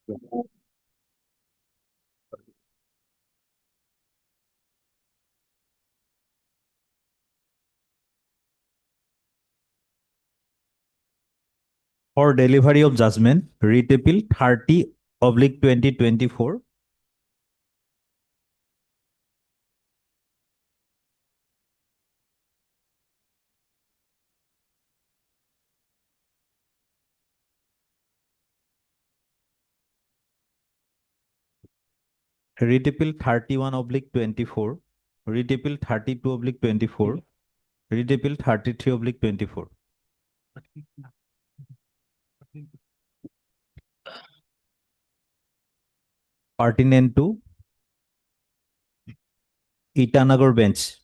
For delivery of judgment, writ appeal 30/2024. Writ appeal 31/24. Writ appeal 32/24. Writ appeal 33/24. Pertinent to Itanagar bench.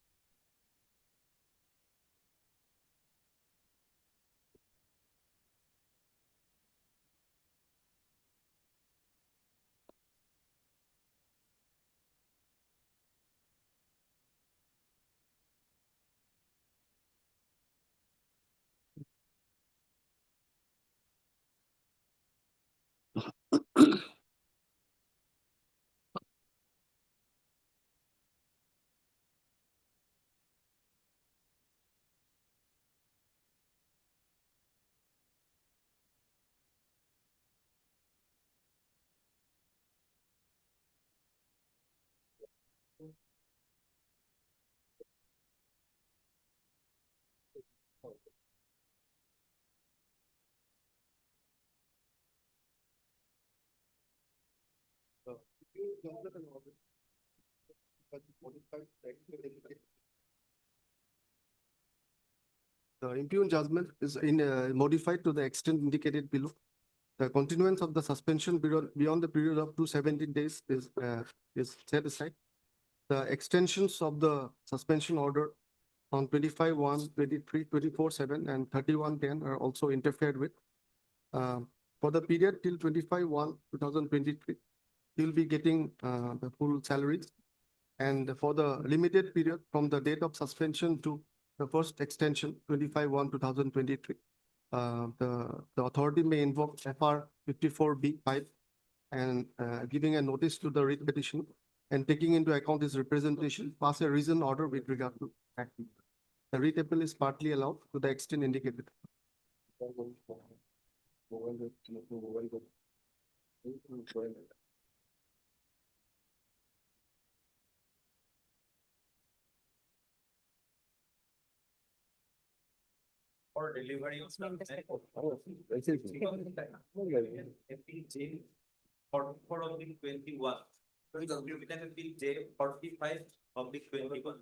The impugned judgment is modified to the extent indicated below. The continuance of the suspension beyond the period of 270 days is set aside. The extensions of the suspension order on 25/1, 23, 24/7, and 31/10 are also interfered with. For the period till 25/1, 2023, he'll be getting the full salaries. And for the limited period from the date of suspension to the first extension, 25/1, 2023, the authority may invoke FR 54B5 and giving a notice to the writ petition and taking into account his representation, pass a reason order with regard to action. The writ appeal is partly allowed to the extent indicated. For delivery of judgment, J 44/21. Written appeal J 45/21.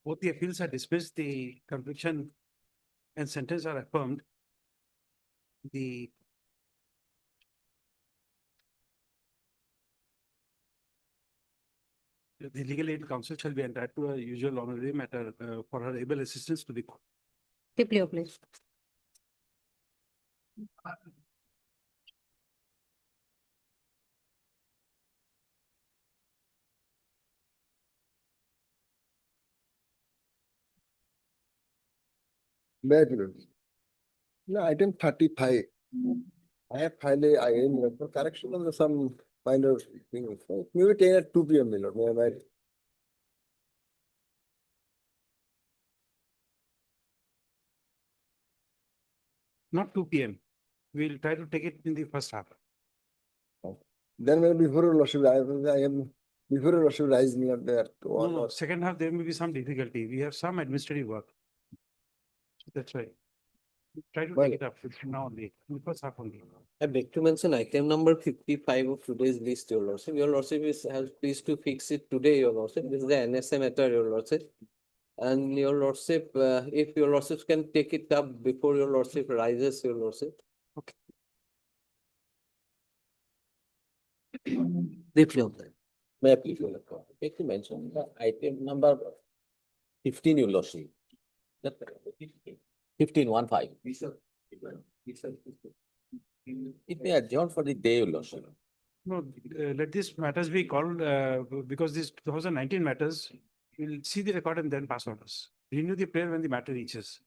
Both the appeals are dismissed, the conviction and sentence are affirmed. The legal aid counsel shall be entitled to a usual honorary matter for her able assistance to the court. Keep clear, please. Bad news. No, item 35. I have filed a IAM for correction of some minor things. So maybe 10 at 2 p.m. May I write? Not 2 p.m. We'll try to take it in the first half. Then when before your lordship, I am before your lordship rise me up there. No, second half, there may be some difficulty. We have some administrative work. So that's why. Try to Well- take it up now only, in the first half only. I beg to mention item number 55 of today's list, your lordship. Your lordship has pleased to fix it today, your lordship. This is the NSA matter, your lordship. And your lordship, if your lordship can take it up before your lordship rises, your lordship. Okay. Briefly on that. May I please, your lordship? Beg to mention the item number 15, your lordship. That 15. It may adjourn for the day, your lordship. No, let these matters be called, because these 2019 matters, we'll see the record and then pass orders. Renew the prayer when the matter reaches.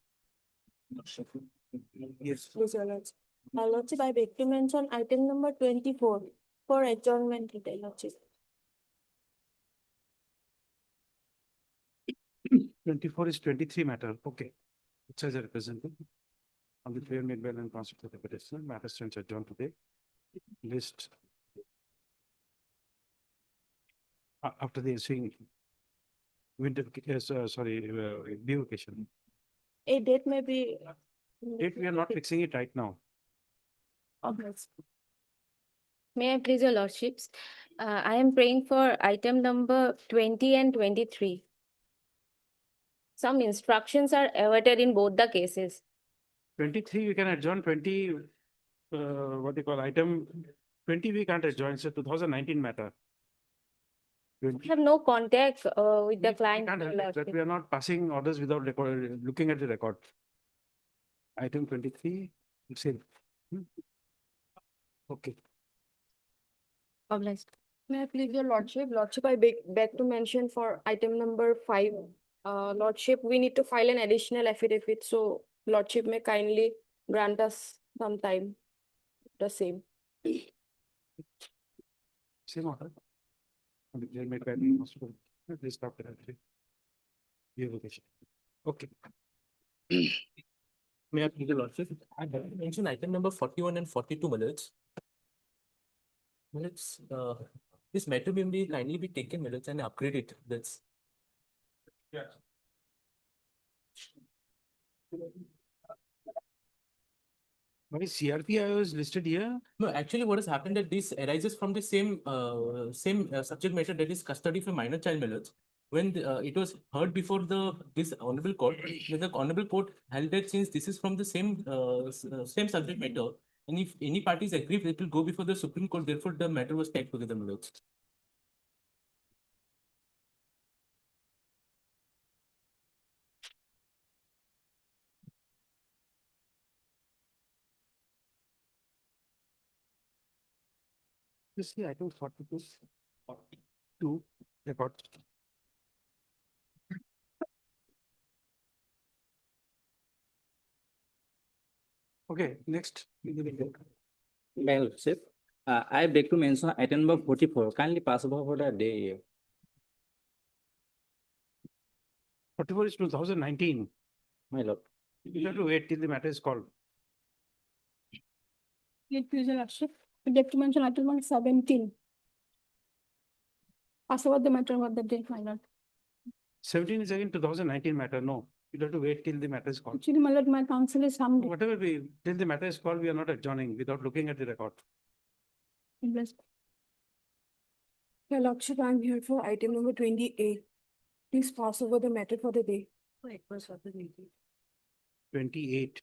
Yes. Please, your lordship. Lordship, I beg to mention item number 24 for adjournment today, lordship. 24 is 23 matter, okay. It says a representative. On the prayer made by and constituted the petitioner, matter stands adjourned today. List. After the ensuing winter, bifurcation. A date may be. Date, we are not fixing it right now. Obvious. May I please, your lordships? I am praying for item number 20 and 23. Some instructions are awaited in both the cases. 23, we can adjourn 20, what they call item 20, we can't adjourn, it's a 2019 matter. We 20 have no contact with the we client. can't your help it, that lordship. we are not passing orders without record, looking at the record. Item 23, same. Okay, Obliged. May I please, your lordship? Lordship, I beg to mention for item number 5. Lordship, we need to file an additional affidavit, so lordship may kindly grant us some time. The same. same order. On the prayer made by the hospital. Please stop it. Bifurcation. Okay. May I please, your lordship? I mention item number 41 and 42, my lords. My lords, this matter may be kindly be taken, my lords, and upgrade it. That's. Yeah. What is CRPIO is listed here? No, actually, what has happened that this arises from the same subject matter, that is custody for minor child marriage. When it was heard before this honorable court, when the honorable court held that since this is from the same subject matter, and if any parties agree, it will go before the Supreme Court. Therefore, the matter was taken together, my lords. You see, item 42, 42, record. Okay, next. My lordship, I beg to mention item number 44. Kindly pass over for the day. 44 is 2019. My lord. You have to wait till the matter is called. Please, your lordship. I beg to mention item number 17. Ask about the matter of the day, my lord. 17 is again 2019 matter, no. You have to wait till the matter is called. Actually, my lord, my counsel is some. Whatever till the matter is called, we are not adjourning without looking at the record. Your lordship, I am here for item number 28. please pass over the matter for the day. 28.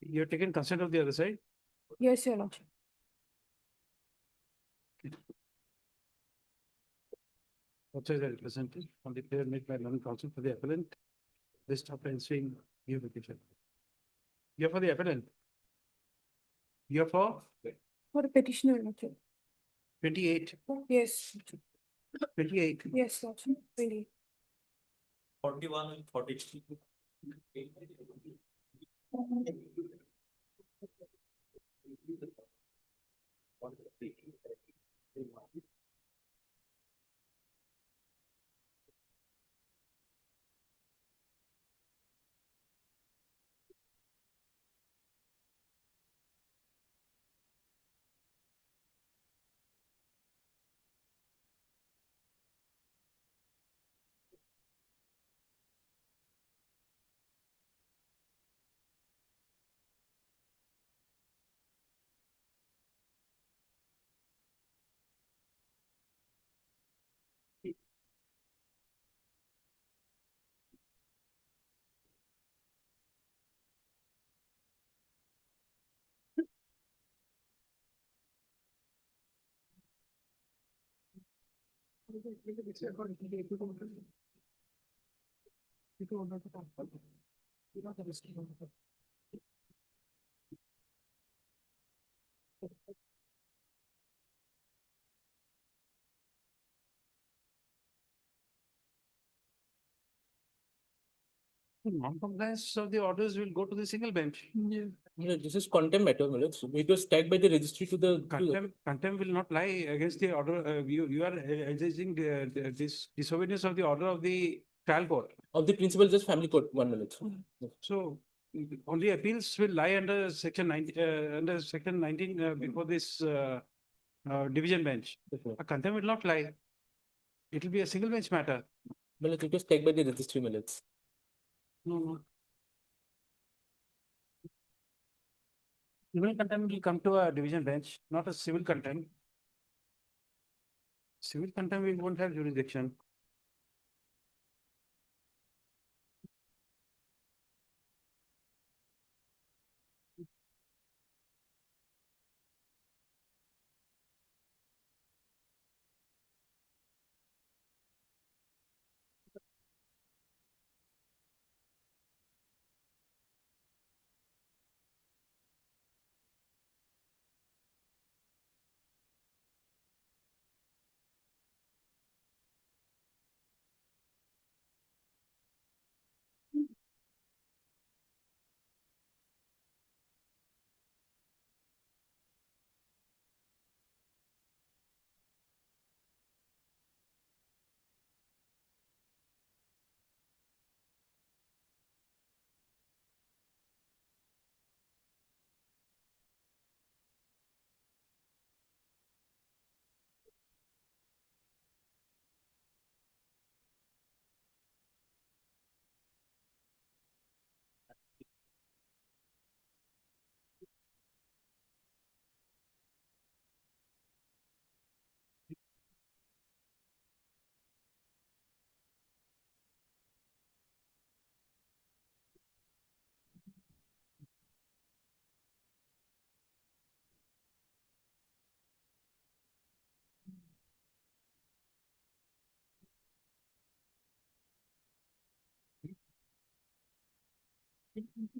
You have taken consent of the other side? Yes, your lordship. Authorized and represented on the prayer made by learned counsel for the appellant. List of ensuing view petition. You're for the appellant. You're for For the petitioner, your lordship. 28. Yes, 28. yes, lordship, 20. 41 and 43. Non-compliance of the orders will go to the single bench. This is contempt matter, my lords. It was tagged by the registry to the. Contempt will not lie against the order. You are alleging this disobedience of the order of the trial court. Of the principal just family court, one minute. So only appeals will lie under section 19 before this division bench. A contempt will not lie. It will be a single bench matter. My lords, it was tagged by the registry, my lords. No. Criminal contempt will come to a division bench, not a civil contempt. Civil contempt, we won't have jurisdiction.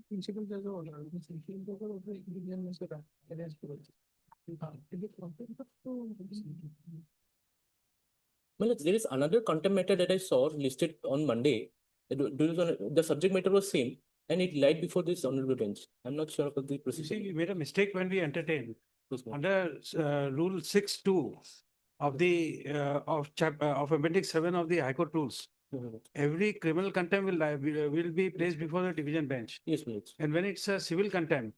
Principal judge order, Well, there is another contempt matter that I saw listed on Monday. The subject matter was same and it lied before this honorable bench. I'm not sure about the You see, procedure. we made a mistake when we entertained. Yes, ma'am. Under Rule 6(2) of the of Appendix 7 of the High Court rules, every criminal contempt will be placed before the division bench. Yes, my lords. And when it's a civil contempt,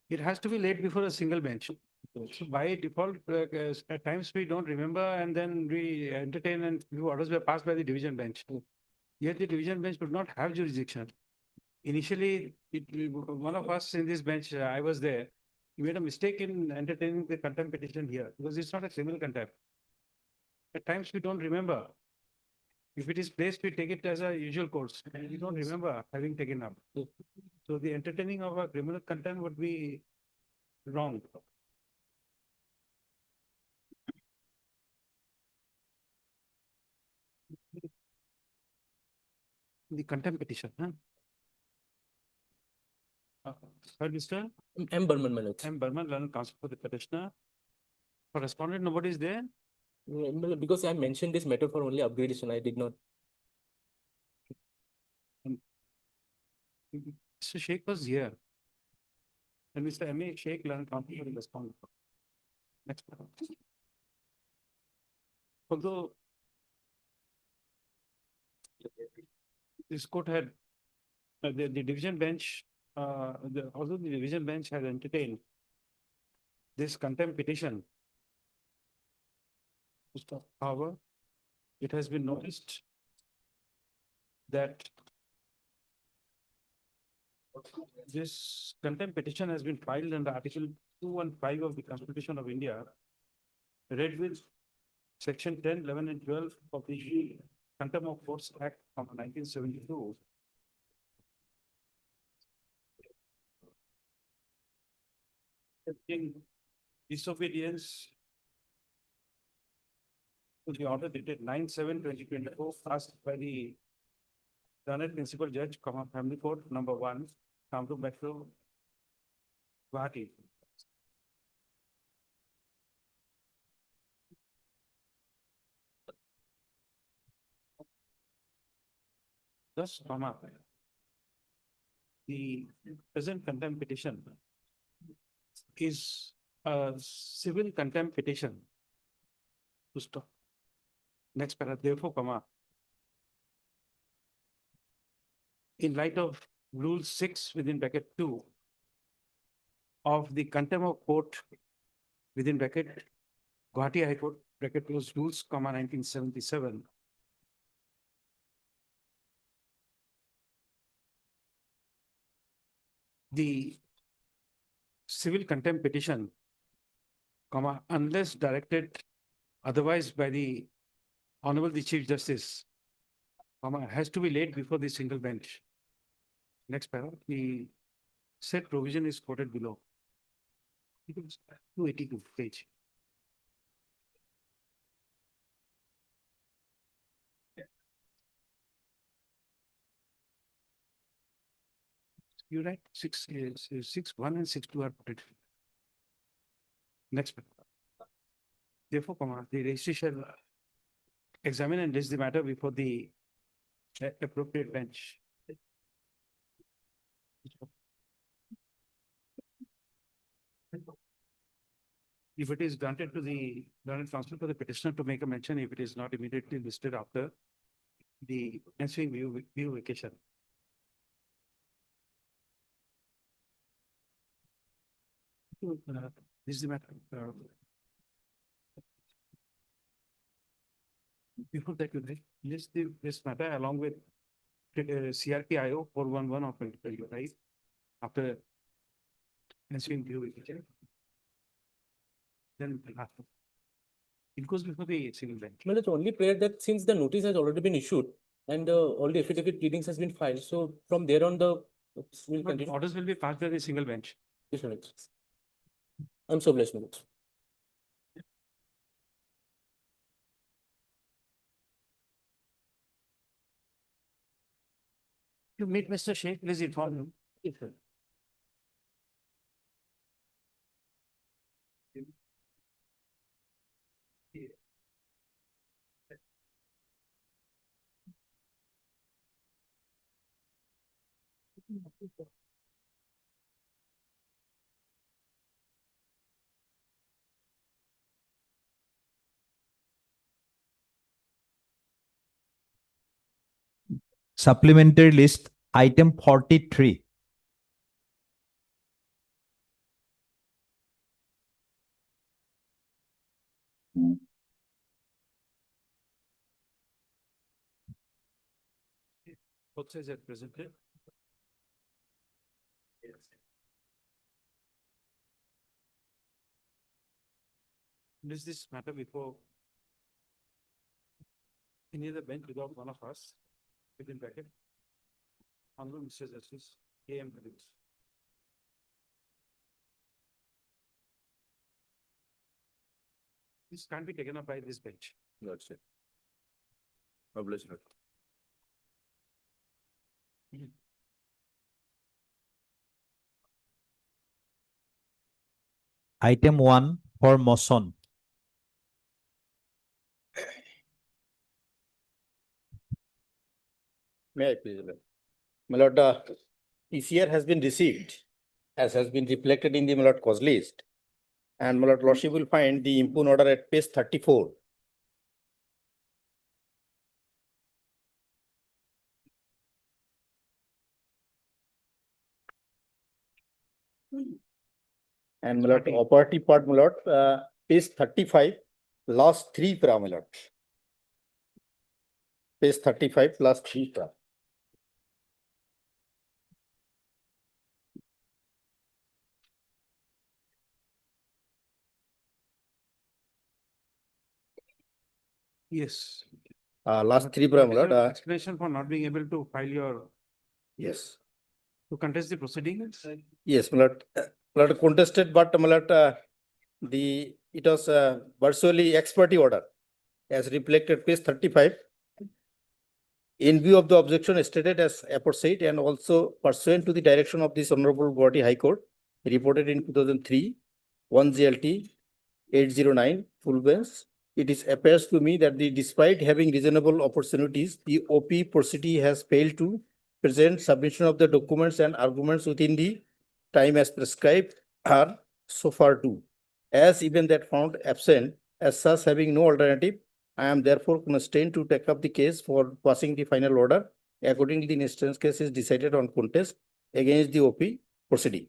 it has to be laid before a single bench. So by default, at times we don't remember and then we entertain and few orders were passed by the division bench. Yet the division bench would not have jurisdiction. Initially, one of us in this bench, I was there, he made a mistake in entertaining the contempt petition here because it's not a criminal contempt. At times we don't remember. If it is placed, we take it as a usual course. And we don't remember having taken up. So the entertaining of a criminal content would be wrong. The contempt petition, huh? Heard Mr. M. Burman, my lords. M. Burman, learned counsel for the petitioner. For respondent, nobody is there. Because I mentioned this matter for only upgradation, I did not. Mr. Sheikh was here. And Mr. M. A. Sheikh learned counsel for the respondent. Next. Although this court had, the division bench, although the division bench had entertained this contempt petition. However, it has been noticed that this contempt petition has been filed under Article 215 of the Constitution of India, read with Section 10, 11, and 12 of the Contempt of Courts Act of 1972. In disobedience to the order dated 9/7/2024, passed by the Honorable Principal Judge, Family Court number 1, Kamrup Metro, Guwahati. Thus, the present contempt petition is a civil contempt petition. To stop. Next paragraph, therefore, in light of Rule 6 within bracket 2 of the contempt of court within bracket Guwahati High Court bracket close rules, 1977. The civil contempt petition, unless directed otherwise by the Honorable the Chief Justice, has to be laid before the single bench. Next paragraph, the said provision is quoted below. 282 page. You're right, 6(1) and 6(2) are put. Next. Therefore, the registry shall examine and list the matter before the appropriate bench. If it is granted to the learned counsel for the petitioner to make a mention, if it is not immediately listed after the ensuing view vacation. This is the matter. Before that, you list this matter along with CRPIO 411 of 2025 after ensuing view vacation. Then it goes before the single bench. Well, it's only prayer that since the notice has already been issued and all the affidavit pleadings has been filed, so from there on the will But continue. orders will be passed by the single bench. Yes, my lords. I'm so blessed, my lords. You meet Mr. Sheikh, please inform him. Yes, sir. Supplementary list, item 43. Both sides are presented. List this matter before Any other bench without one of us, within bracket. Honorable Mr. Justice, A.M. Phillips. This can't be taken up by this bench. That's it. Publish it. Item 1 for motion. May I please? My lord, PCR has been received, as has been reflected in the my lord cause list. And my lord lordship will find the impugned order at page 34. And my lord, operative part, my lord, page 35, last three para, my lord. Page 35, last three para. Yes. Last three para, my What is lord. your explanation for not being able to file your, Yes. to contest the proceedings? Yes, my lord. My lord contested, but my lord, it was virtually ex parte order as reflected page 35. In view of the objection stated as aforesaid and also pursuant to the direction of this Honorable Guwahati High Court reported in 2003, 1 GLT 809 full bench, it is appears to me that despite having reasonable opportunities, the OP proceeding has failed to present submission of the documents and arguments within the time as prescribed are so far too. As even that found absent, as such having no alternative, I am therefore constrained to take up the case for passing the final order. Accordingly, the instance case is decided on contest against the OP proceeding.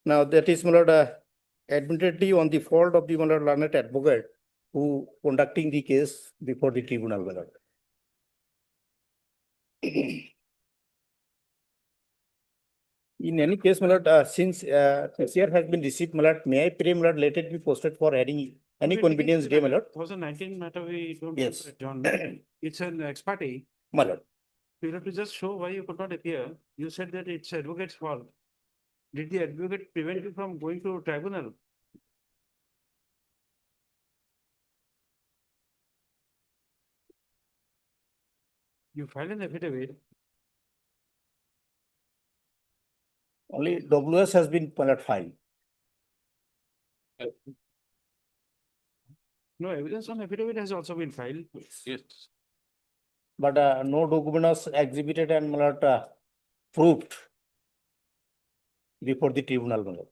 Now, that is, my lord, admittedly on the fault of the my lord learned advocate who conducting the case before the tribunal, my lord. In any case, my lord, since PCR has been received, my lord, may I pray, my lord, let it be posted for any convenience day, my lord? 2019 matter, we don't. Yes. John, it's an ex parte. My lord. You have to just show why you could not appear. You said that it's advocate's fault. Did the advocate prevent you from going to tribunal? You filed an affidavit. Only WS has been, my lord, filed. No, evidence on affidavit has also been filed. Yes. But no document was exhibited and my lord, proved before the tribunal, my lord.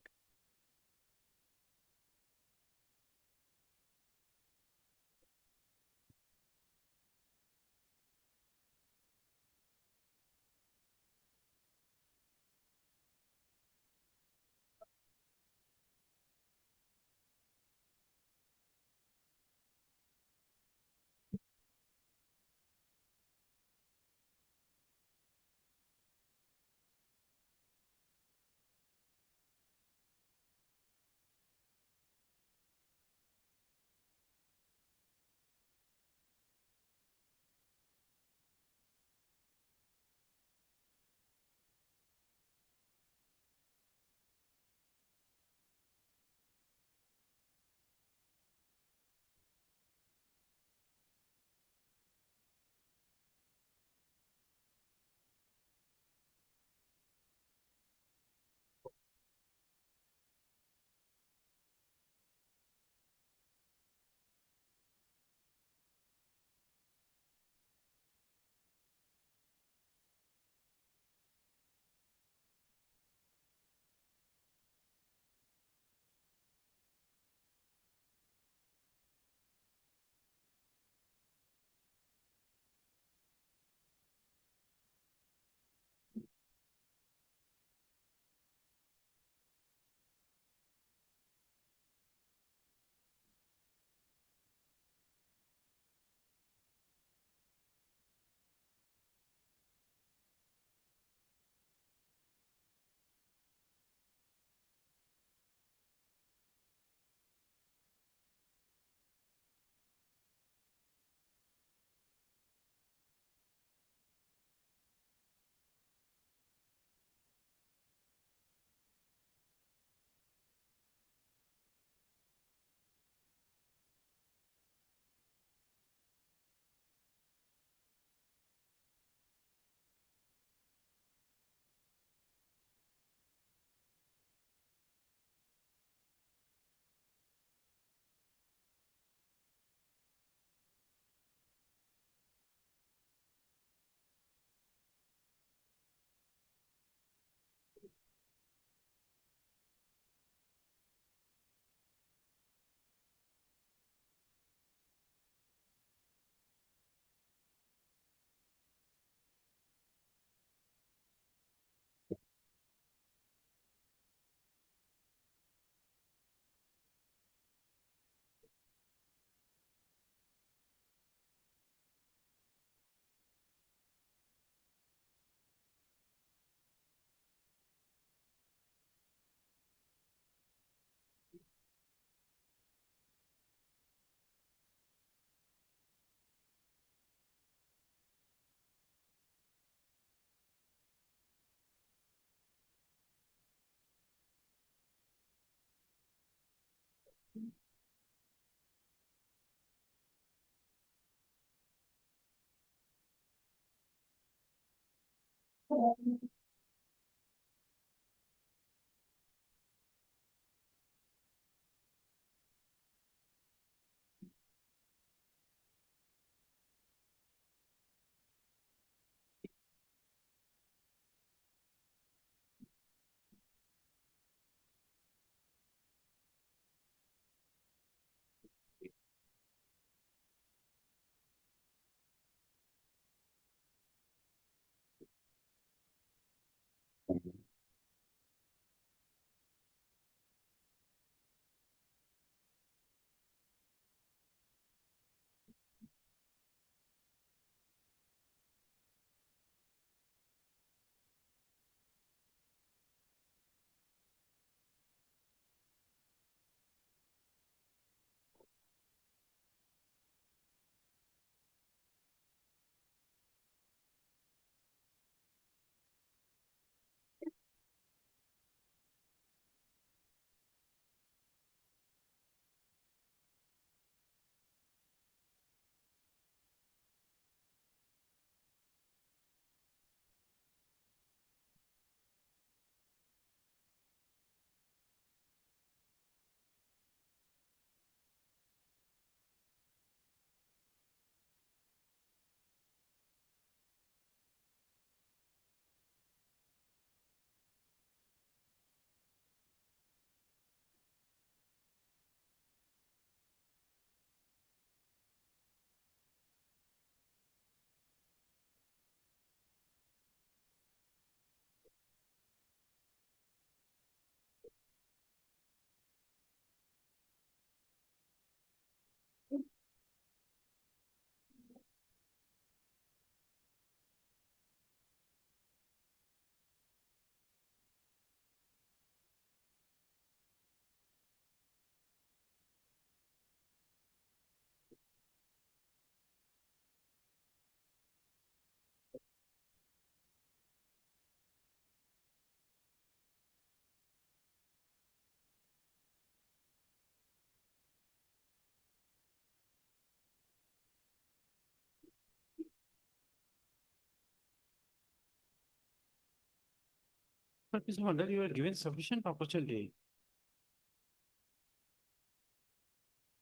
But Mr. Mandal, you were given sufficient opportunity.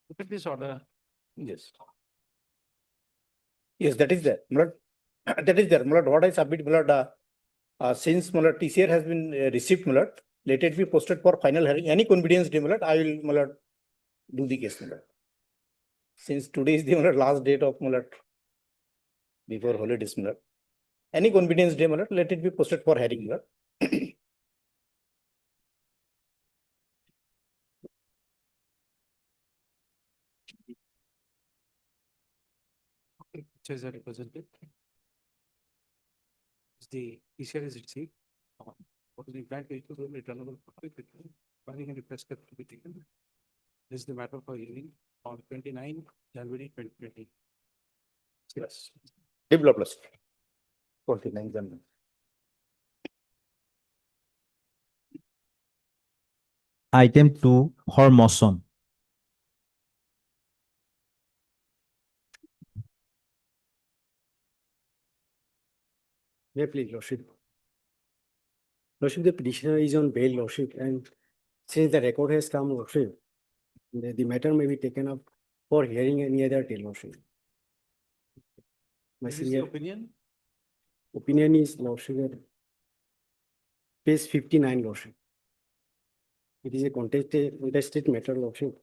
Look at this order. Yes. Yes, that is there. Malad, that is there. Malad, what I submit, Malad, since Malad TCR has been received, Malad, let it be posted for final hearing. Any convenience day, Malad, I will, Malad, do the case, Malad. Since today is the Malad, last date of Malad, before holidays, Malad. Any convenience day, Malad, let it be posted for hearing, Malad. Okay, pictures are represented. The PCR is received. What is the implant vehicle will returnable planning and request to be taken. This is the matter for hearing on 29 January 2020. Yes. Developers. 49 January. Item 2, Hormozon. May I please, Lordship. Lordship, the petitioner is on bail, Lordship, and since the record has come, Lordship, the matter may be taken up for hearing any other day, Lordship. My This is the senior opinion. is, Lordship, at page 59, Lordship. It is a contested matter, Lordship.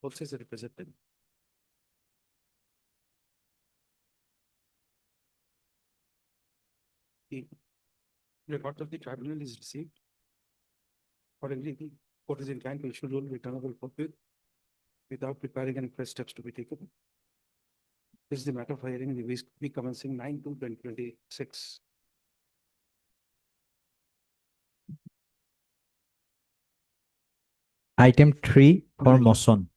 Both sides are represented. The record of the tribunal is received. Accordingly, the court is inclined to issue rule returnable forthwith without preparing any fresh steps to be taken. This is the matter for hearing in the week commencing 9/2/2026. Item 3 for motion.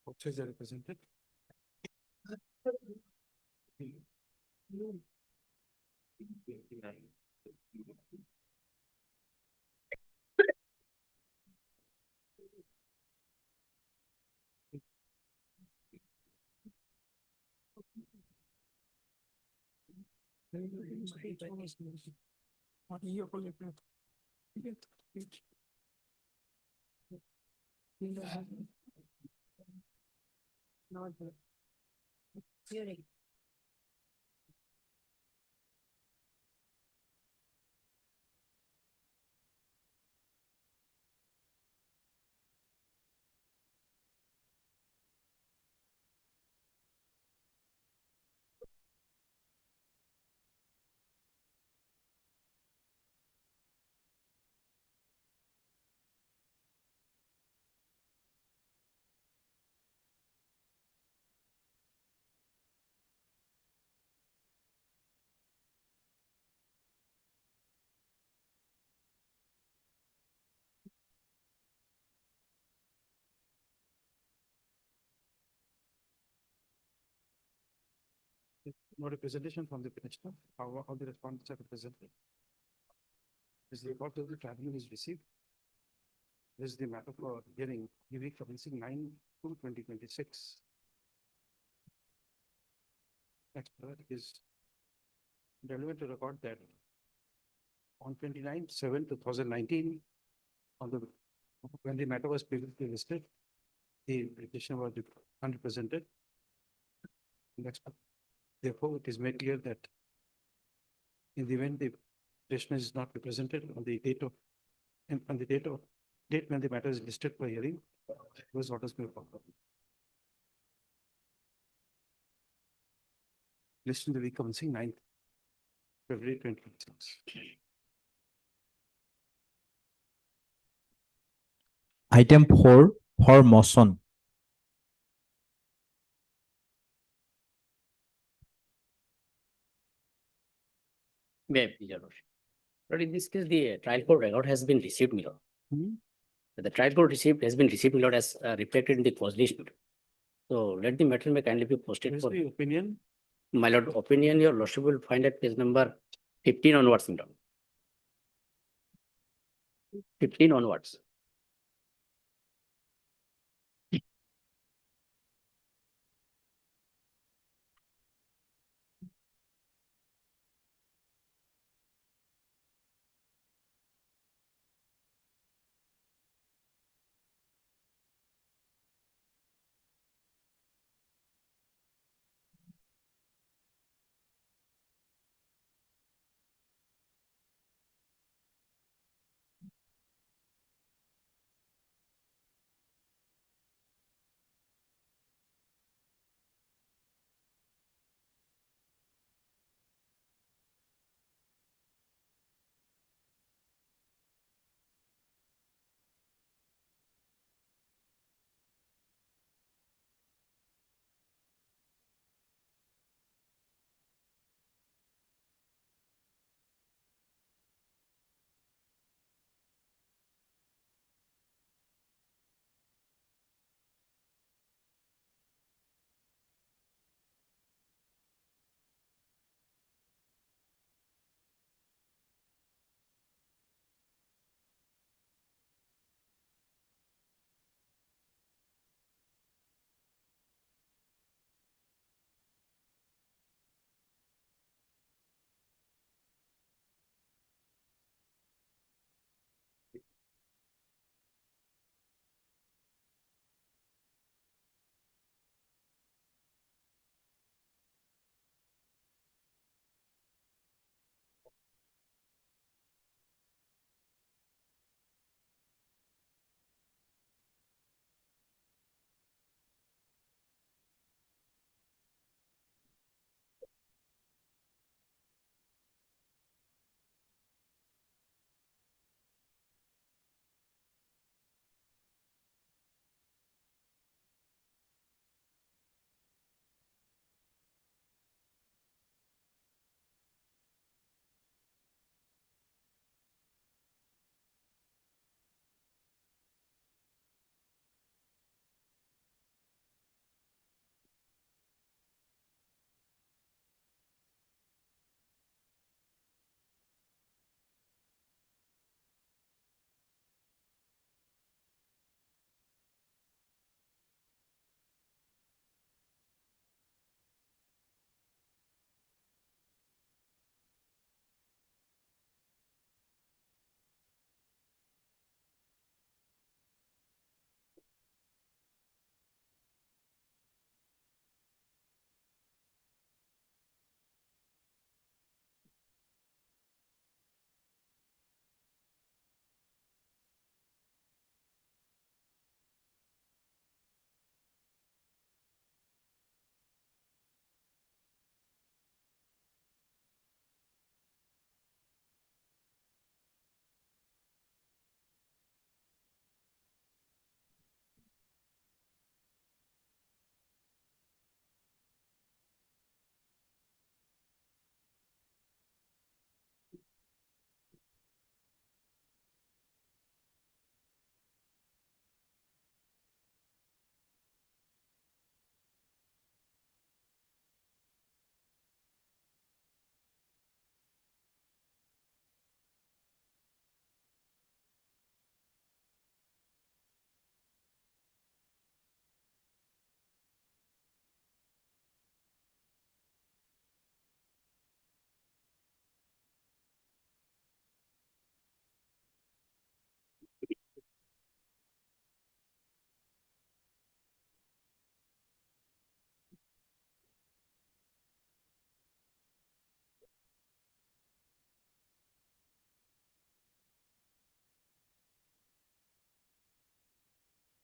Both sides are represented. No representation from the petitioner, how the respondents are represented. This report of the tribunal is received. This is the matter for hearing, the week commencing 9/2/2026. Next part is relevant to record that on 29/7/2019, on the, when the matter was previously listed, the petitioner was unrepresented. Next part. Therefore, it is made clear that in the event the petitioner is not represented on the date of, and on the date when the matter is listed for hearing, those orders may follow. Listed in the week commencing 9th February 2026. Item 4 for motion. May I please, your lordship? But in this case, the trial court record has been received, my lord. The trial court has been received, my lord, as reflected in the cause list. So let the matter may kindly be posted What is for, the opinion? my lord, opinion, your lordship will find at page number 15 onwards, my lord. 15 onwards.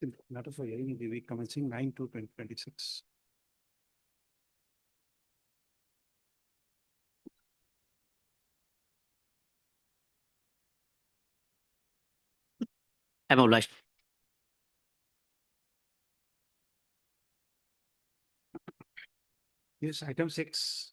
The matter for hearing in the week commencing 9/2/2026. I'm obliged. Yes, item 6.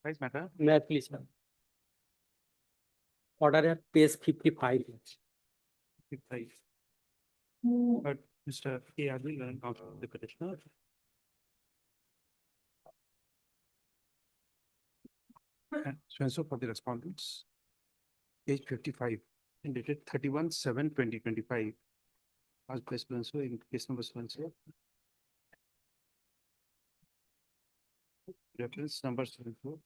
Vice matter. May I please, sir? Order at page 55. 55. But Mr. A. Adil and counsel the petitioner. And so and so for the respondents. Page 55, and dated 31/7/2025. As placed so in case number so and so. Reference number 74.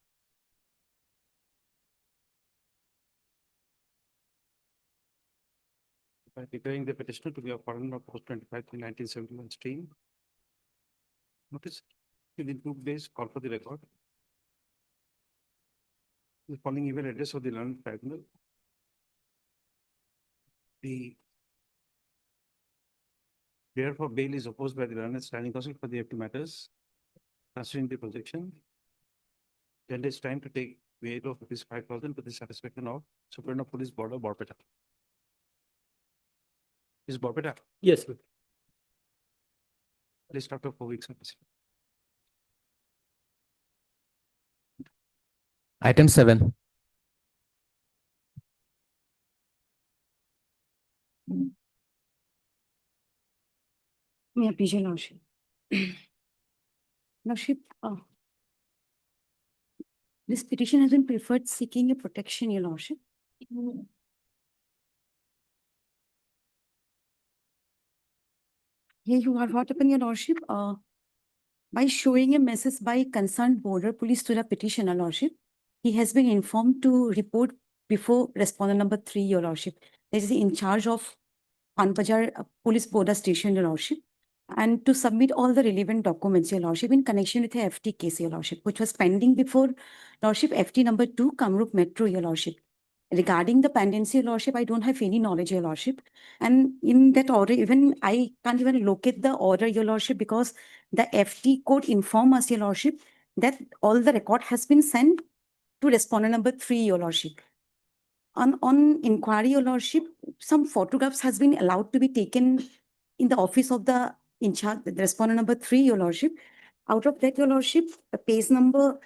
By declaring the petitioner to be a foreigner of post 25/1971 stream. Notice within 2 days, call for the record. The following email address of the learned tribunal. The prayer for bail is opposed by the learned standing counsel for the FT matters. Considering the projection. 10 days time to take bail of rupees 5,000 to the satisfaction of Superintendent of Police Border Borpeta. Is Borpeta, Yes, sir. placed after 4 weeks. Item 7. May I please, your lordship? Lordship, this petition has been preferred seeking a protection, your lordship. Here you are, what happened, your lordship? By showing a message by concerned border police to the petitioner, lordship, he has been informed to report before respondent number 3, your lordship. This is in charge of Anbajar Police Border Station, your lordship, and to submit all the relevant documents, your lordship, in connection with the FT case, your lordship, which was pending before lordship FT number 2, Kamrup Metro, your lordship. Regarding the pendency, your lordship, I don't have any knowledge, your lordship. And in that order, even I can't even locate the order, your lordship, because the FT code inform us, your lordship, that all the record has been sent to respondent number 3, your lordship. On inquiry, your lordship, some photographs has been allowed to be taken in the office of the in charge, the respondent number 3, your lordship. Out of that, your lordship, the page number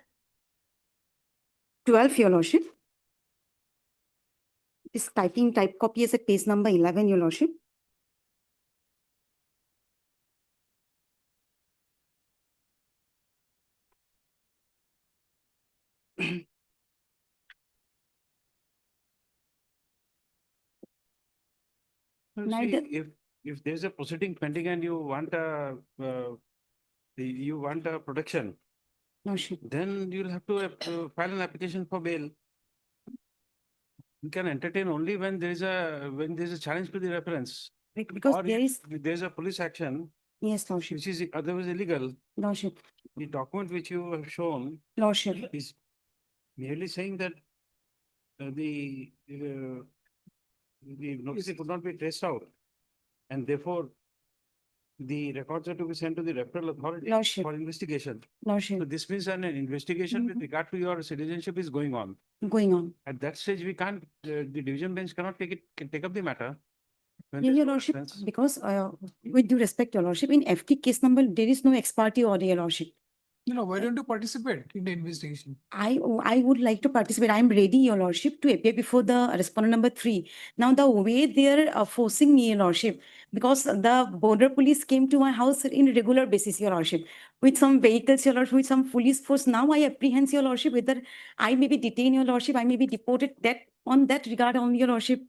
12, your lordship. This type copy is at page number 11, your lordship. See, Neither- if there's a proceeding pending and you want a protection, Lordship, then you'll have to file an application for bail. You can entertain only when there is a challenge to the reference. because Or there is, if there's a police action, yes, lordship, which is otherwise illegal, lordship, the document which you have shown lordship. is merely saying that the notice could not be traced out. And therefore, the records are to be sent to the referral authority Lordship. for investigation. So Lordship, this means an investigation with regard to your citizenship is going on. going on. At that stage, we can't, the division bench cannot take up the matter. when Yeah, there's your no lordship, reference. because with due respect, your lordship, in FT case number, there is no ex parte order, your lordship. No, why don't you participate in the investigation? I would like to participate. I'm ready, your lordship, to appear before the respondent number 3. Now, the way they're forcing me, your lordship, because the border police came to my house in regular basis, your lordship, with some vehicles, your lordship, with some police force. Now I apprehend, your lordship, whether I may be detained, your lordship, I may be deported. That on that regard, only, your lordship.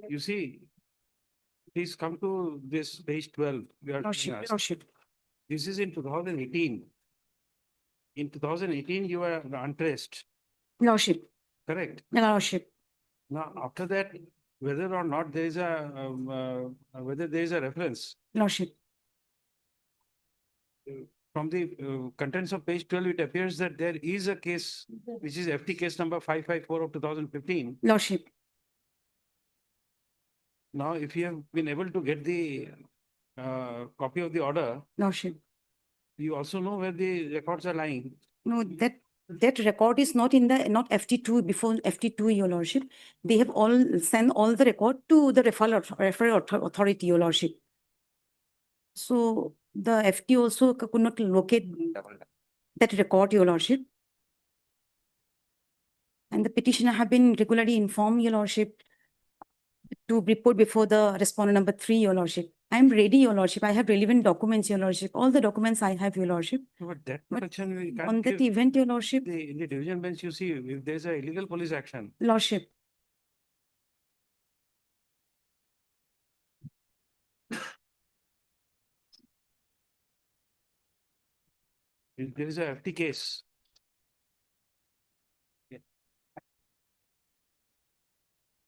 You see, please come to this page 12. We are Lordship, being asked. lordship. This is in 2018. In 2018, you were untraced, Lordship, correct? lordship. Now, after that, whether or not there is whether there is a reference. Lordship, From the contents of page 12, it appears that there is a case, which is FT case number 554 of 2015. Lordship, Now, if you have been able to get the copy of the order, Lordship. you also know where the records are lying. No, that record is not in the, not FT2, before FT2, your lordship. They have all sent all the record to the referral authority, your lordship. So the FT also could not locate that record, your lordship. And the petitioner have been regularly informed, your lordship, to report before the respondent number 3, your lordship. I am ready, your lordship. I have relevant documents, your lordship. All the documents I have, your lordship. But that But protection we can't On that give. event, your lordship, In the division bench, you see, if there's a illegal police action, lordship, if there is a FT case. Yeah.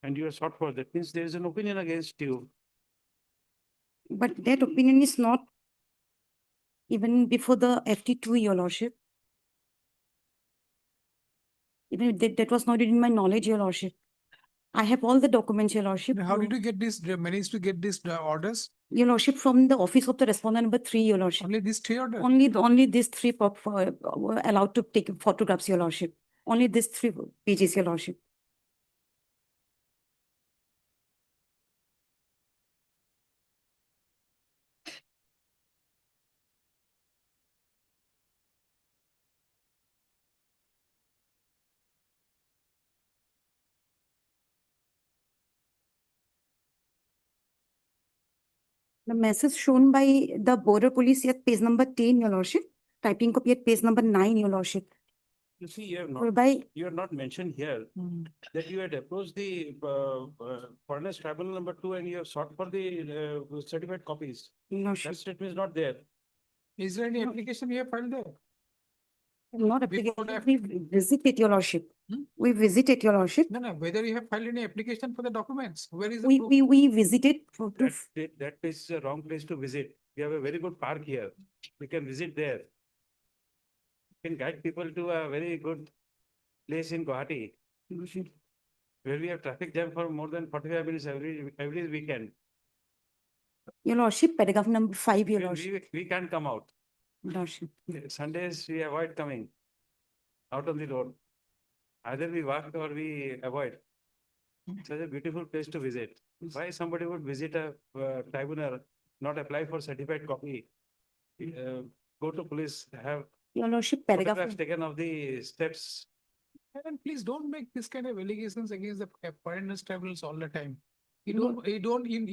And you are sought for, that means there is an opinion against you. but that opinion is not even before the FT2, your lordship. Even that was not in my knowledge, your lordship. I have all the documents, your lordship. How did you get this, manage to get these orders? Your lordship, from the office of the respondent number 3, your lordship. Only these 3 orders? Only these 3 were allowed to take photographs, your lordship. Only these 3 pages, your lordship. The message shown by the border police at page number 10, your lordship. Typing copy at page number 9, your lordship. You see, you have not, Whereby, you are not mentioned here that you had approached the foreigners tribunal number 2 and you have sought for the certified copies. your lordship, That statement is not there. Is there any application you have filed there? not before application, we visited, your lordship. Hmm? We visited, your lordship. No, whether you have filed any application for the documents, where is the We, proof? we visited for to That is a wrong place to visit. We have a very good park here. We can visit there. We can guide people to a very good place in Guwahati, where we have traffic jam for more than 45 minutes every weekend. your lordship, paragraph number 5, your lordship. We can't come out. Lordship. Sundays, we avoid coming out on the road. Either we walk or we avoid. Such a beautiful place to visit. Why somebody would visit a tribunal, not apply for certified copy? Go to police, have Your lordship, paragraph, photographs taken of the steps. And please don't make this kind of allegations against the foreigners tribunals all the time. You No.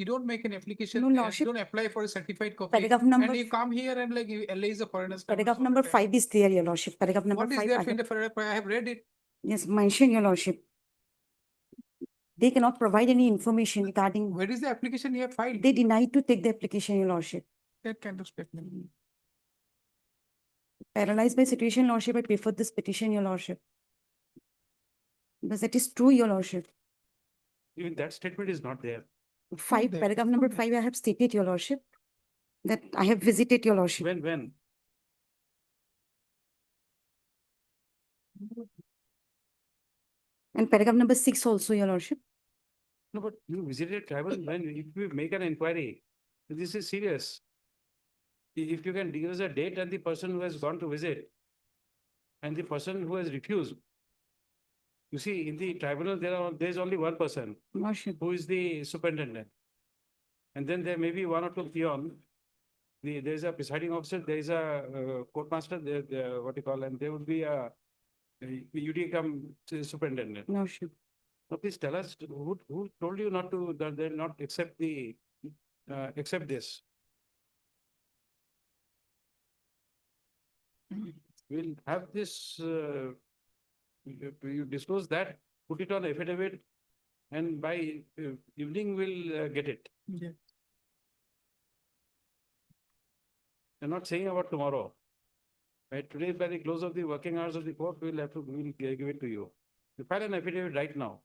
don't make an application, No, and lordship. don't apply for a certified copy. paragraph number, And you come here and like you allege the foreigners. tribunals paragraph all the number time. 5 is there, your lordship. Paragraph number What is 5. there I in have- the paragraph? I have read it. Yes, mention, your lordship. They cannot provide any information regarding, Where is the application you have filed? they denied to take the application, your lordship. That kind of statement. Paralyzed by situation, lordship, I prefer this petition, your lordship. Because that is true, your lordship. Even that statement is not there. 5, there, paragraph it's number not 5, I have stated, your lordship, that I have visited, your lordship. When? And paragraph number 6 also, your lordship. No, but you visited tribal when, if you make an inquiry, this is serious. If you can give us a date and the person who has gone to visit and the person who has refused. You see, in the tribunal, there is only one person Lordship. who is the superintendent. And then there may be 1 or 2 peon. There is a presiding officer, there is a court master, what you call, and there would be a UD come superintendent. Lordship. So please tell us, who told you not to, that they'll not accept the, accept this? We'll have this, you disclose that, put it on affidavit, and by evening we'll get it. Yeah. I'm not saying about tomorrow. Right, today by the close of the working hours of the court, we'll give it to you. You file an affidavit right now.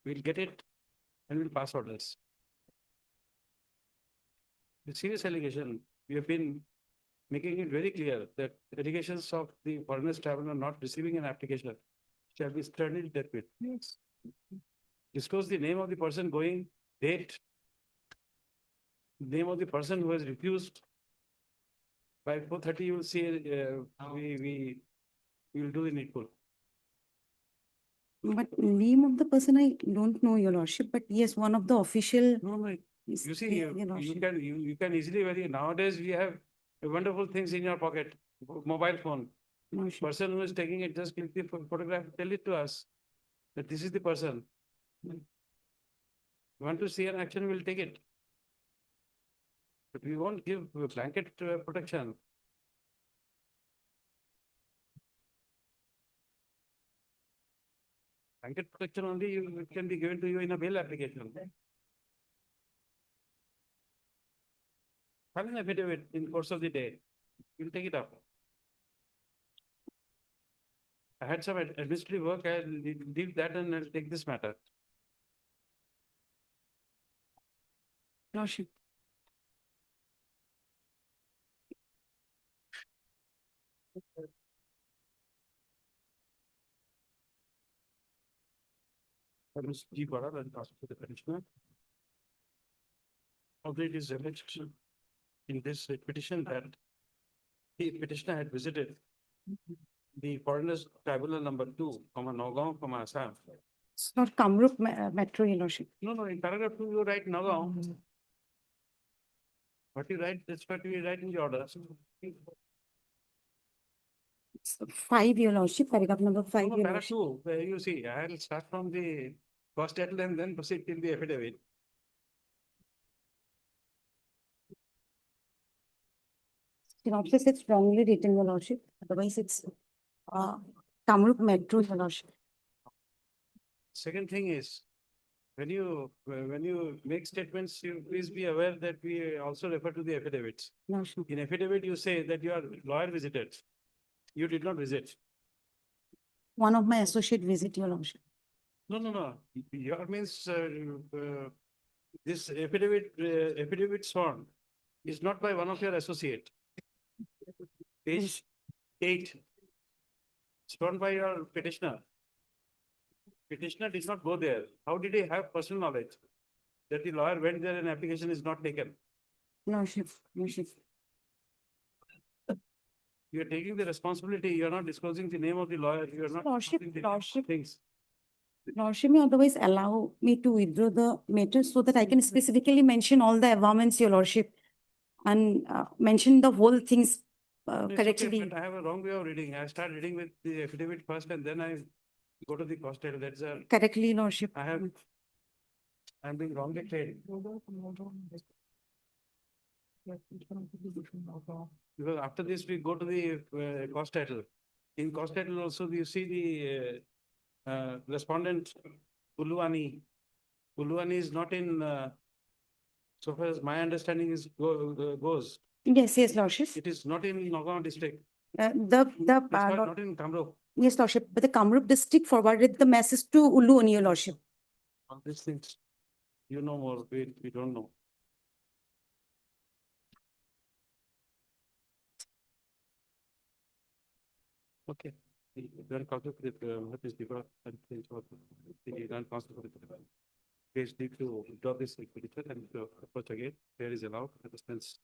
We'll get it and we'll pass orders. The serious allegation, we have been making it very clear that allegations of the foreigners traveler not receiving an application shall be sternly dealt with. Yes. Disclose the name of the person going, date, name of the person who has refused. By 4:30, you will see, we will do the needful. But name of the person, I don't know, your lordship, but yes, one of the official. No, is you see, there, your lordship. you can easily nowadays we have wonderful things in your pocket, mobile phone. Lordship. Person who is taking it, just click the photograph, tell it to us that this is the person. Want to see an action, we'll take it. But we won't give a blanket protection. Blanket protection only it can be given to you in a bail application. File an affidavit in course of the day, we'll take it up. I had some administrative work, I'll leave that and I'll take this matter. Lordship. Mr. G. Bharat, I'll ask for the petitioner. Although it is alleged in this petition that the petitioner had visited the foreigners tribunal number 2, Nagaon, Assam. It's not Kamrup Metro, your lordship. No, in paragraph 2, you write Nagaon. What you write, that's what we write in the order. It's 5, your lordship, paragraph number 5, No, your paragraph lordship. 2, where you see, I'll start from the cost title and then proceed till the affidavit. Synopsis is strongly written, your lordship, otherwise it's Kamrup Metro, your lordship. Second thing is, when you make statements, you please be aware that we also refer to the affidavits. Lordship. In affidavit, you say that your lawyer visited. You did not visit. One of my associate visit, your lordship. No. Your means, this affidavit sworn is not by one of your associate. Page 8. Sworn by your petitioner. Petitioner did not go there. How did he have personal knowledge that the lawyer went there and application is not taken? Lordship, lordship. You are taking the responsibility. You are not disclosing the name of the lawyer. You are not. Lordship, disclosing the lordship. Things. Lordship may otherwise allow me to withdraw the matter so that I can specifically mention all the avowments, your lordship, and mention the whole things No, it's okay, correctly. but I have a wrong way of reading. I start reading with the affidavit first and then I go to the cost title. That's a, Correctly, lordship. I'm being wrongly trained. Because after this, we go to the cost title. In cost title also, you see the respondent Uluwani. Uluwani is not in, so far as my understanding is goes, Yes, lordship. it is not in Nagaon district. The It's not in Kamrup. yes, lordship, but the Kamrup district forwarded the message to Ulu, your lordship. All these things, you know more, we don't know. Okay. Then conflict with what is the non-conflict with the case need to withdraw this expenditure and approach again, where is allowed, assistance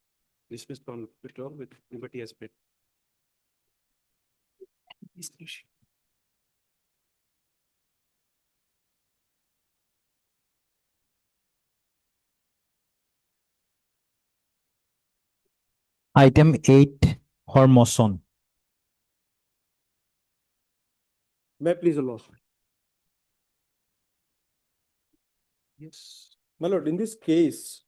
dismissed on withdrawal with liberty as paid. Item 8, Hormoson. May I please, your lordship. Yes. My lord, in this case,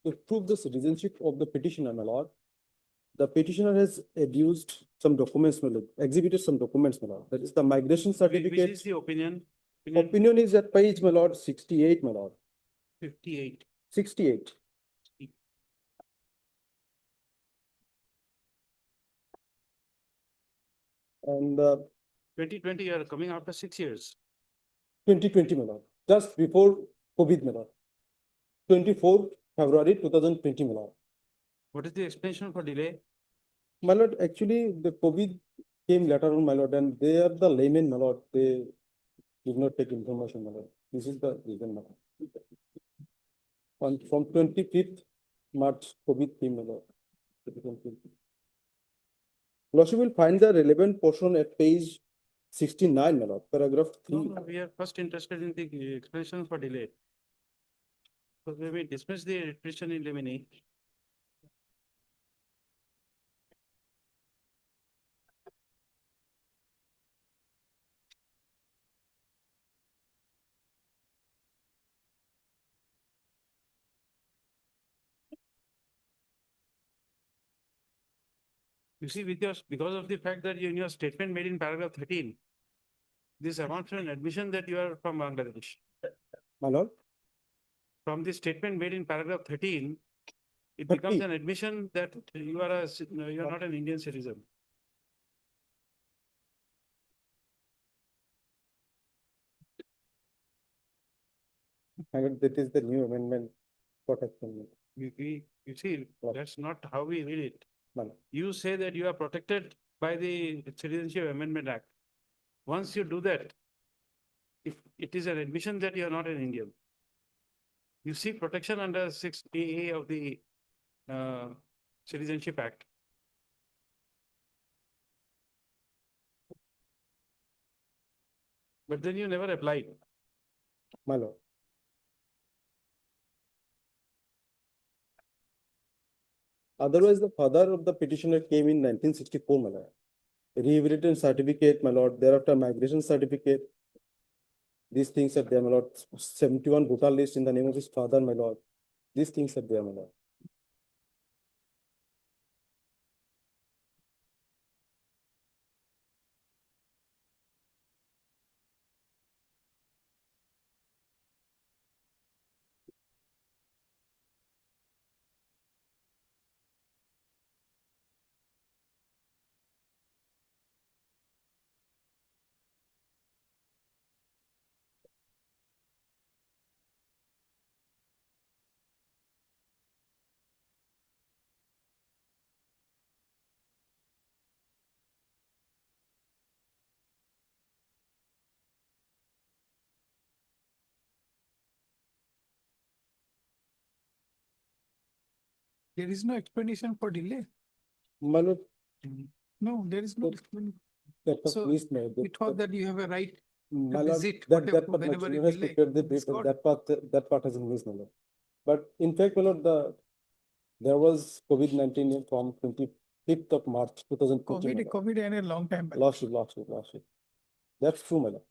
to prove the citizenship of the petitioner, my lord, the petitioner has adduced some documents, my lord, exhibited some documents, my lord. That is the migration Which is certificate. the opinion? Opinion is at page, my lord, 68, my lord, 58. 68. And 2020, you are coming after 6 years. 2020, my lord. just before COVID, my lord. 24 February 2020, my lord. What is the explanation for delay? My lord, actually, the COVID came later on, my lord, and they are the laymen, my lord. They did not take information, my lord. This is the reason, my lord. From 25th March, COVID came, my lord. Lordship will find the relevant portion at page 69, my lord, paragraph No, 3. no, we are first interested in the explanation for delay. Because we may dismiss the petition in limine. You see, with your, because of the fact that you, in your statement made in paragraph 13, this amounts to an admission that you are from Bangladesh. My lord, From the statement made in paragraph 13, it becomes an admission that you are you are not an Indian citizen. my lord, that is the new amendment. What has been made. You see, Right. that's not how we read it. My lord. You say that you are protected by the Citizenship Amendment Act. Once you do that, if it is an admission that you are not an Indian, you seek protection under 6AA of the Citizenship Act. But then you never applied. My lord. Otherwise, the father of the petitioner came in 1964, my lord. Rewritten certificate, my lord. Thereafter, migration certificate. These things are there, my lord. 71 voter list in the name of his father, my lord. These things are there, my lord. There is no explanation for delay. My lord, No, there is no So- explanation. that was So, missed, my lord. We thought that you have a right My to lord, visit that whatever, part, my whenever children it has delay. prepared the It's paper, got- that part has been missed, my lord. But in fact, my lord, there was COVID-19 from 25th of March, 2020. my lord. COVID and a long time back. Last week. That's true, my lord.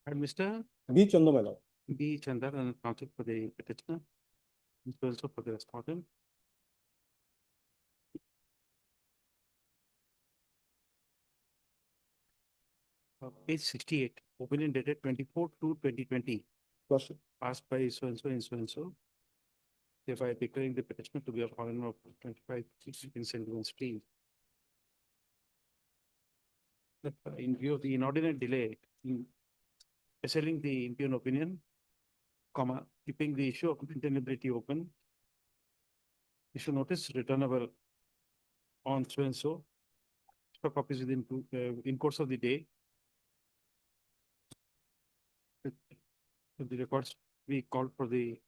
And Mr. B. Chanda, my lord. B. Chandar and counsel for the petitioner, and also for the respondent. Page 68, opinion dated 24/2/2020, Lordship. passed by so and so and so and so. Thereby declaring the petitioner to be a foreigner of 25 in St. Louis Stream. That in view of the inordinate delay in assailing the impugned opinion, comma, keeping the issue of maintainability open, issue notice returnable on so and so. For copies within in course of the day. So the records, we called for the,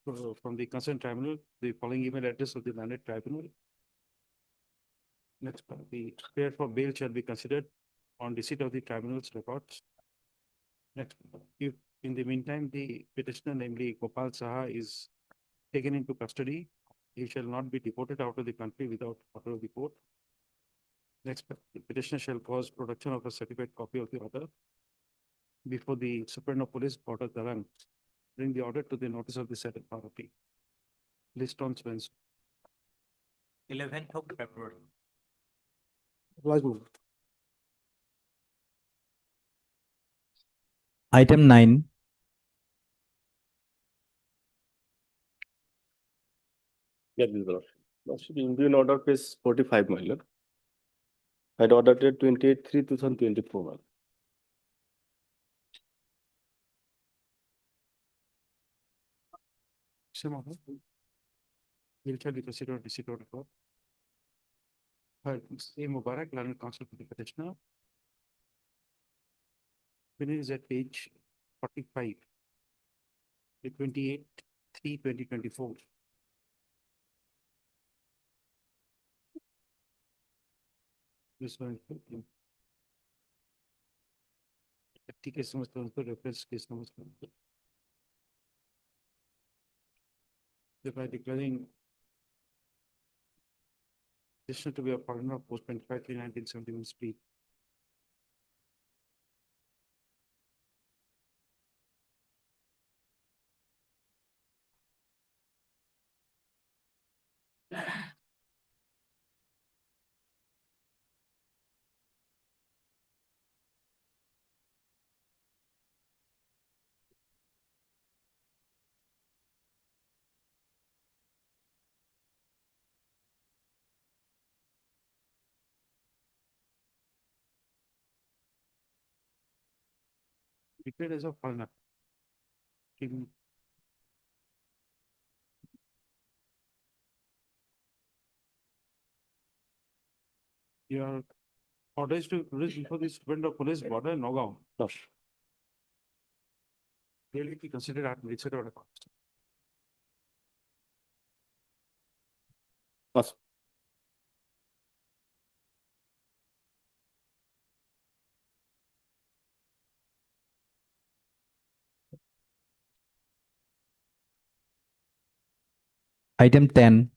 from the concerned tribunal, the following email address of the landed tribunal. Next, the prayer for bail shall be considered on receipt of the tribunal's records. Next, if in the meantime, the petitioner, namely Gopal Saha, is taken into custody, he shall not be deported out of the country without order of the court. Next, the petitioner shall cause production of a certified copy of the order before the Superintendent of Police, Border Darang, bring the order to the notice of the said authority. List on Wednesday. 11th of February. Rajmul. Item 9, Yeah, please, Lordship. Lordship, Indian order page 45, my lord. Had order date 28/3/2024, my lord. Same order. Will shall be considered receipt of record. Third, A. Mubarak, learned counsel for the petitioner. Opinion is at page 45. The 28/3/2024. This one. Case number, reference case number. Thereby declaring petitioner to be a foreigner of post 25/3/1971 speed. Declared as a foreigner. In your order is to release before the Superintendent of Police, Border, Nagaon. Lordship. Clearly be considered at receipt of record. Yes. item 10,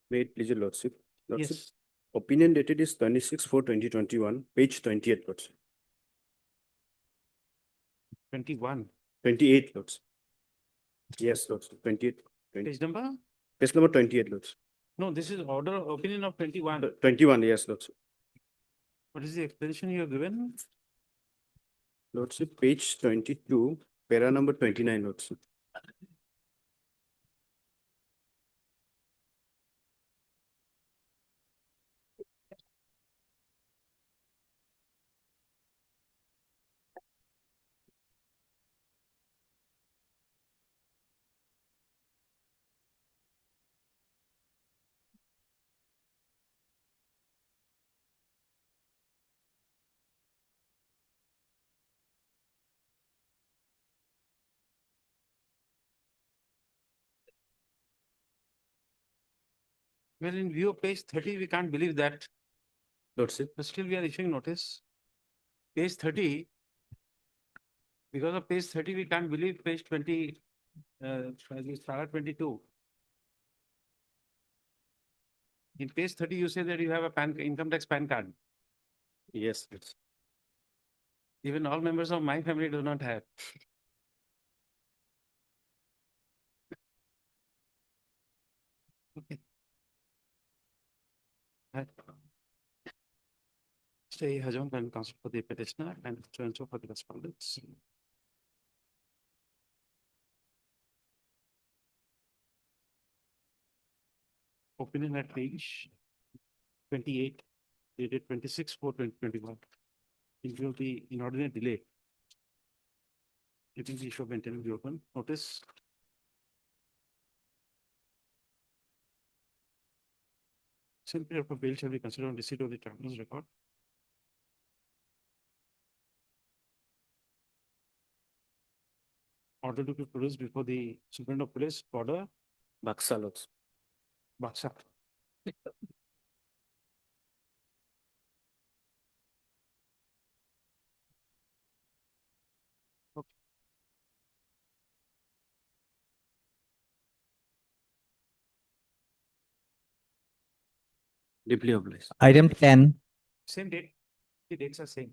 Wait, please, your Lordship. Lordship, Yes, opinion dated is 26/4/2021, page 28, Lordship. 21. 28, Lordship. Yes, Lordship, 28. Page number? Page number 28, Lordship. No, this is order opinion of 21. 21, yes, Lordship. What is the explanation you have given? Lordship, page 22, para number 29, Lordship. Well, in view of page 30, we can't believe that, Lordship, but still we are issuing notice. Page 30. Because of page 30, we can't believe page 20, this para 22. In page 30, you say that you have a income tax PAN card. yes, Lordship. Even all members of my family do not have. Okay. Right. Stay adjourned and counsel for the petitioner and so for the respondents. Opinion at page 28, dated 26/4/2021. In view of the inordinate delay, it is the issue of maintaining the open notice. Same period for bail shall be considered on receipt of the tribunal's record. Order to be produced before the Superintendent of Police, order, Baksa. Baksa. Deeply obliged. Item 10, Same date, the dates are same.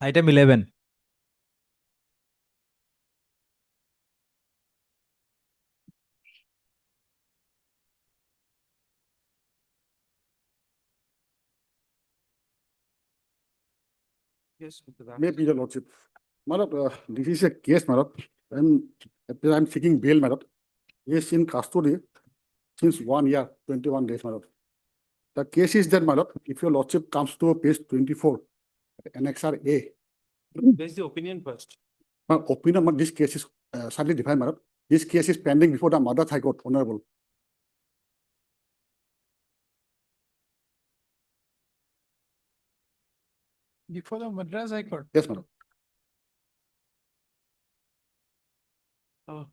item 11, Yes, Mr. Das. Maybe your lordship. Madam, this is a case, madam, and I'm seeking bail, madam. He is in custody since 1 year, 21 days, madam. The case is that, madam, if your lordship comes to page 24, annexure A, There's the opinion first. my opinion, this case is slightly defined, madam. This case is pending before the Madras High Court, honorable. Before the Madras High Court. Yes, madam. Oh.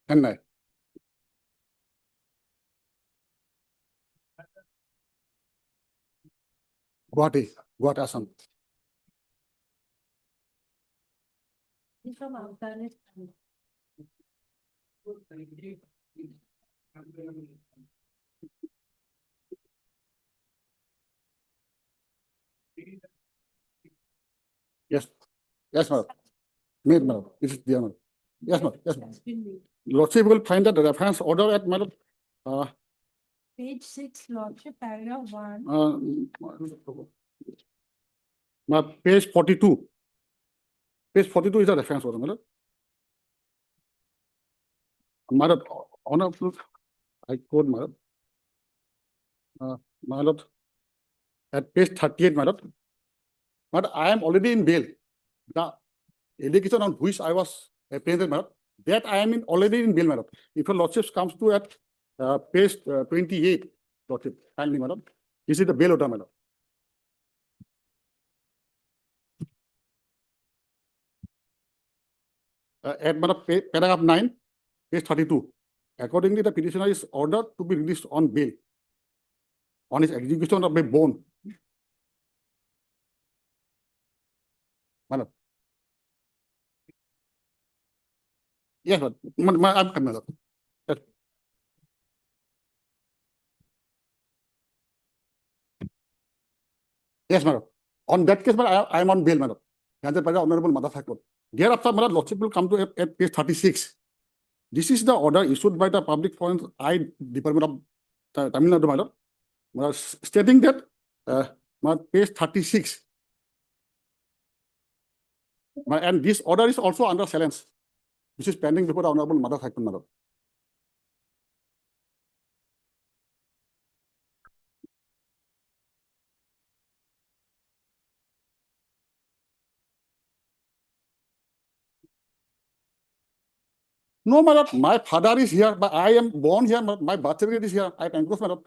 And Guwahati, Guwahati, Assam. Yes, yes, madam. Made, madam. This is the madam. Yes, madam. Yes, madam. Lordship will find that the reference order at madam. Page 6, Lordship, paragraph 1. Page 42. Page 42 is the reference order, madam. Madam, honor, I quote, madam. Madam, at page 38, madam. But I am already in bail. The allegation on which I was apprehended, madam, that I am already in bail, madam. If your lordship comes to at page 28, lordship, kindly, madam. This is the bail order, madam. At madam, paragraph 9, page 32. Accordingly, the petitioner is ordered to be released on bail on his execution of a bond. Madam. Yes, madam. I'm coming, madam. Yes, madam. On that case, I am on bail, madam. Granted by the Honorable Madhav High Court. Thereafter, my lordship will come to at page 36. This is the order issued by the Public Finance Department of Tamil Nadu, madam, stating that page 36. And this order is also under silence, which is pending before the Honorable Madhav High Court, madam. No, madam, my father is here, but I am born here, my birth certificate is here. I can go, madam.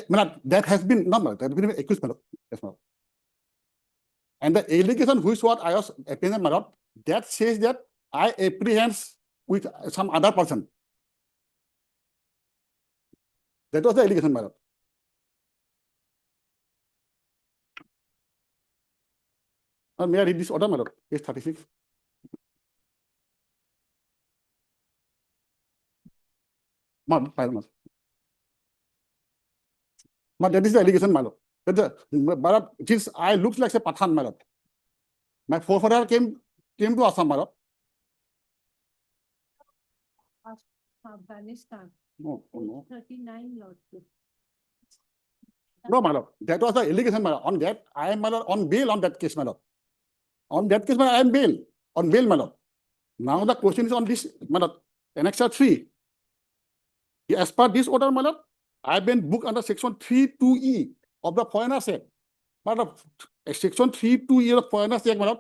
Madam, that has been, no, madam, that has been accused, madam. Yes, madam. And the allegation which what I was apprehended, madam, that says that I apprehend with some other person. That was the allegation, madam. May I read this order, madam? Page 36. Madam, that is the allegation, madam. Madam, since I look like a Pathan, madam. My forefather came to Assam, madam. Afghanistan. No. 39 lordship. No, madam. That was the allegation, madam. On that, I am, madam, on bail on that case, madam. On that case, madam, I am bail. On bail, madam. Now the question is on this, madam. Annexure 3. As per this order, madam, I have been booked under section 3(2)(e) of the Foreigners Act. Madam, section 3(2)(e) of Foreigners Act, madam,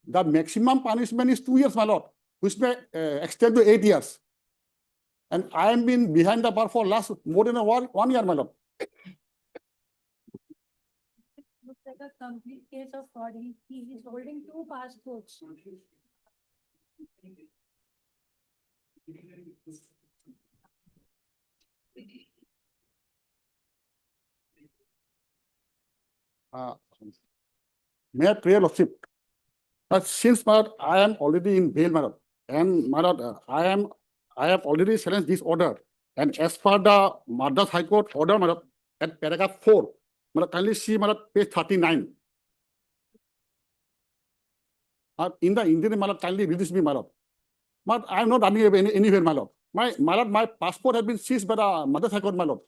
the maximum punishment is 2 years, my lord, which may extend to 8 years. And I am been behind the bar for last more than 1 year, madam. Looks like a complete case of fraud. He is holding 2 passports. May I pray, lordship? Since, madam, I am already in bail, madam, and madam, I have already challenged this order. And as per the Madras High Court order, madam, at paragraph 4, madam, kindly see, madam, page 39. In the interim, madam, kindly release me, madam. But I am not running anywhere, my lord. My passport has been seized by the Madras High Court, my lord.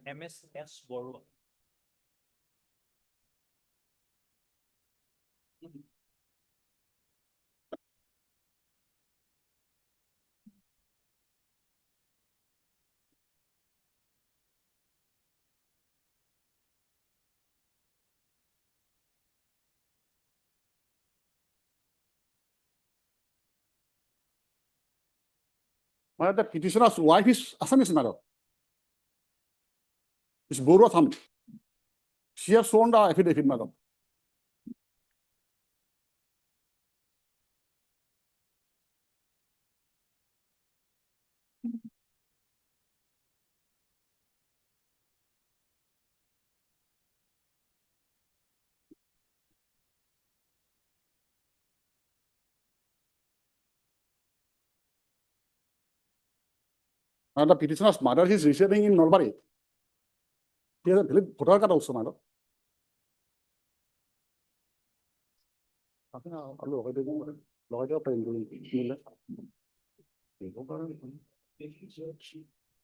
MSS Borua. Madam, the petitioner's wife is Assamese, madam. It's Borua Tham. She has shown the affidavit, madam. And the petitioner's mother is residing in Nalbari. He has a valid voter card also, madam. Uh,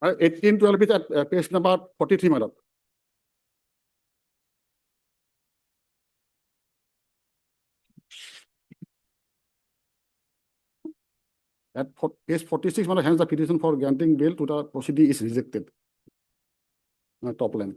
1812 is at page number 43, madam. At page 46, madam, hence the petition for granting bail to the proceeding is rejected. Top line.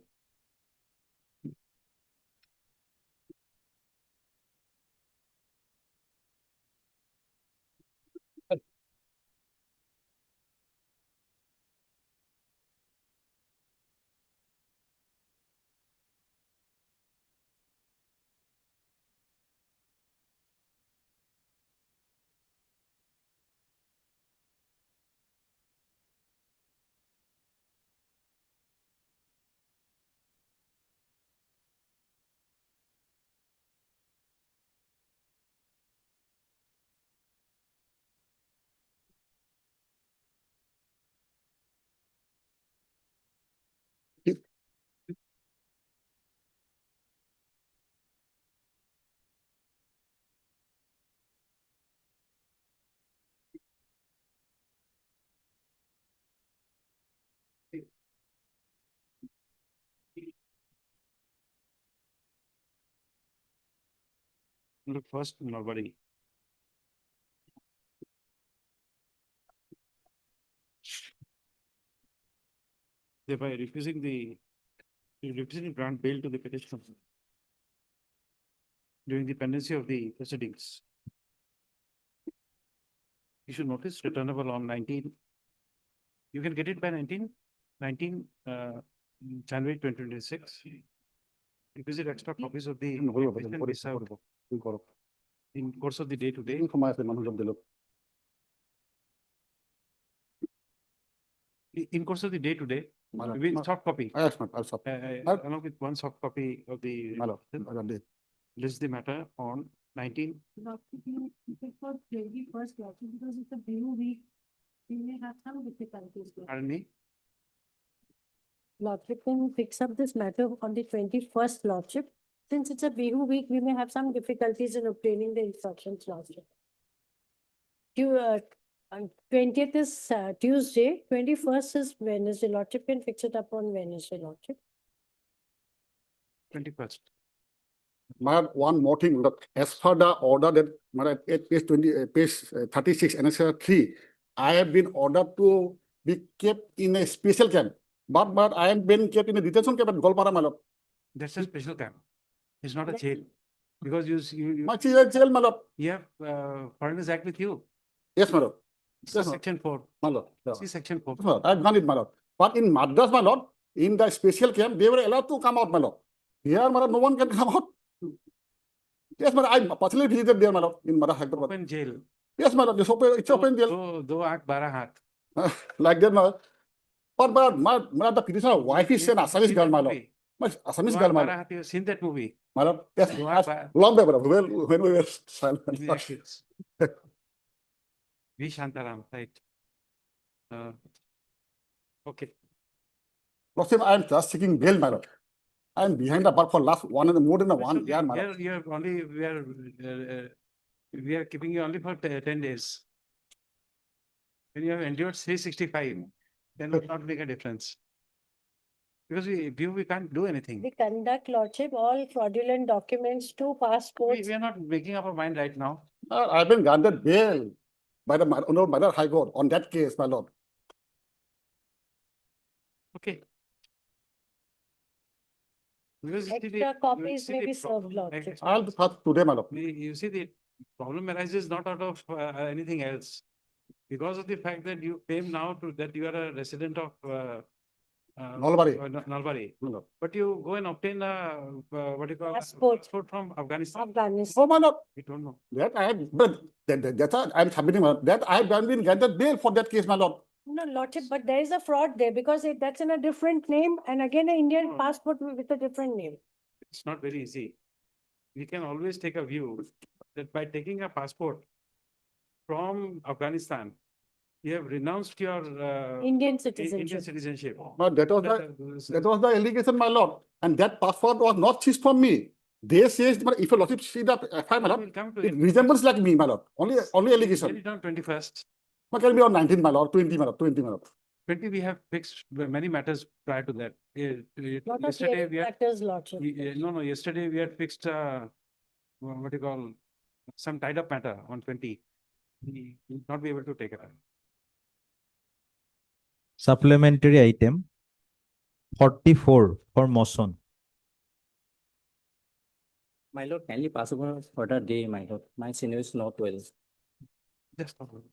Look first, nobody. Thereby refusing to grant bail to the petitioner during the pendency of the proceedings. You should notice returnable on 19. You can get it by 19 January 2026. Requisite extra copies of the petition be served in course of the day to day. In course of the day to day, with soft copy, Yes, ma'am, I'll stop. along with one soft copy of the My lord, I'll do it. list the matter on 19. For 21st, because it's a blue week, we may have some difficulties. Pardon me? Lordship can fix up this matter on the 21st, Lordship. Since it's a Bihu week, we may have some difficulties in obtaining the instructions, Lordship. 20th is Tuesday, 21st is Wednesday. Lordship can fix it up on Wednesday, Lordship. 21st. Madam, one more thing, look, as per the order that, Madam, at page 20, page 36, annexure 3, I have been ordered to be kept in a special camp. But I have been kept in a detention camp at Golpara, my lord. That's a special camp. It's not a jail. Because you My jail, my lord. have Foreigners Act with you. Yes, my lord. It's Yes, Section 4. my lord. See Section 4. Yes, my lord. I've done it, my lord. But in Madras, my lord, in the special camp, they were allowed to come out, my lord. Here, my lord, no one can come out. Yes, my lord, I personally visited there, my lord, in Madras, Hyderabad. Open jail. Yes, my lord, it's open jail. Do act 12 haath. Like that, my lord. But the petitioner wife is an Assamese girl, my lord. My Assamese girl, my lord. You have seen that movie? My lord, yes, Do act 12. long time, my lord, when we were silent. Yes. V. Shantaram, right. Okay. Lordship, I am just seeking bail, my lord. I am behind the bar for last more than 1 year, my lord. Here you have only, we are keeping you only for 10 days. When you have endured 365, then it will not make a difference. Because we can't do anything. We conduct, Lordship, all fraudulent documents, 2 passports. We are not making up our mind right now. I've been granted bail by the Honorable Madras High Court on that case, my lord. Okay. Because you see Extra copies may be served, Lordship. I'll be first today, my lord. You see, the problem arises not out of anything else. Because of the fact that you claim now that you are a resident of Nalbari. Nalbari. No. But you go and obtain a what do you call Passport. passport from Afghanistan. Afghanistan. Oh, my lord. We don't know. That I have, but that's all I'm submitting, my lord. That I have been granted bail for that case, my lord. No, Lordship, but there is a fraud there because that's in a different name and again an Indian No. passport with a different name. It's not very easy. We can always take a view that by taking a passport from Afghanistan, you have renounced your Indian Indian citizenship. citizenship. But that was the allegation, my lord. And that passport was not seized from me. They say, but if your lordship see the FI, my We'll lord, come to it it. resembles like me, my lord. Only Get allegation. it on 21st. But can be on 19, my lord, 20, my lord, 20, my lord. 20, we have fixed many matters prior to that. Lot of Yesterday, hearing we had, factors, Lordship. no, yesterday we had fixed, what do you call, some tied up matter on 20. We will not be able to take it up. Supplementary item 44 for motion. My lord, kindly pass over for the day, my lord. My senior is not well. Just a moment.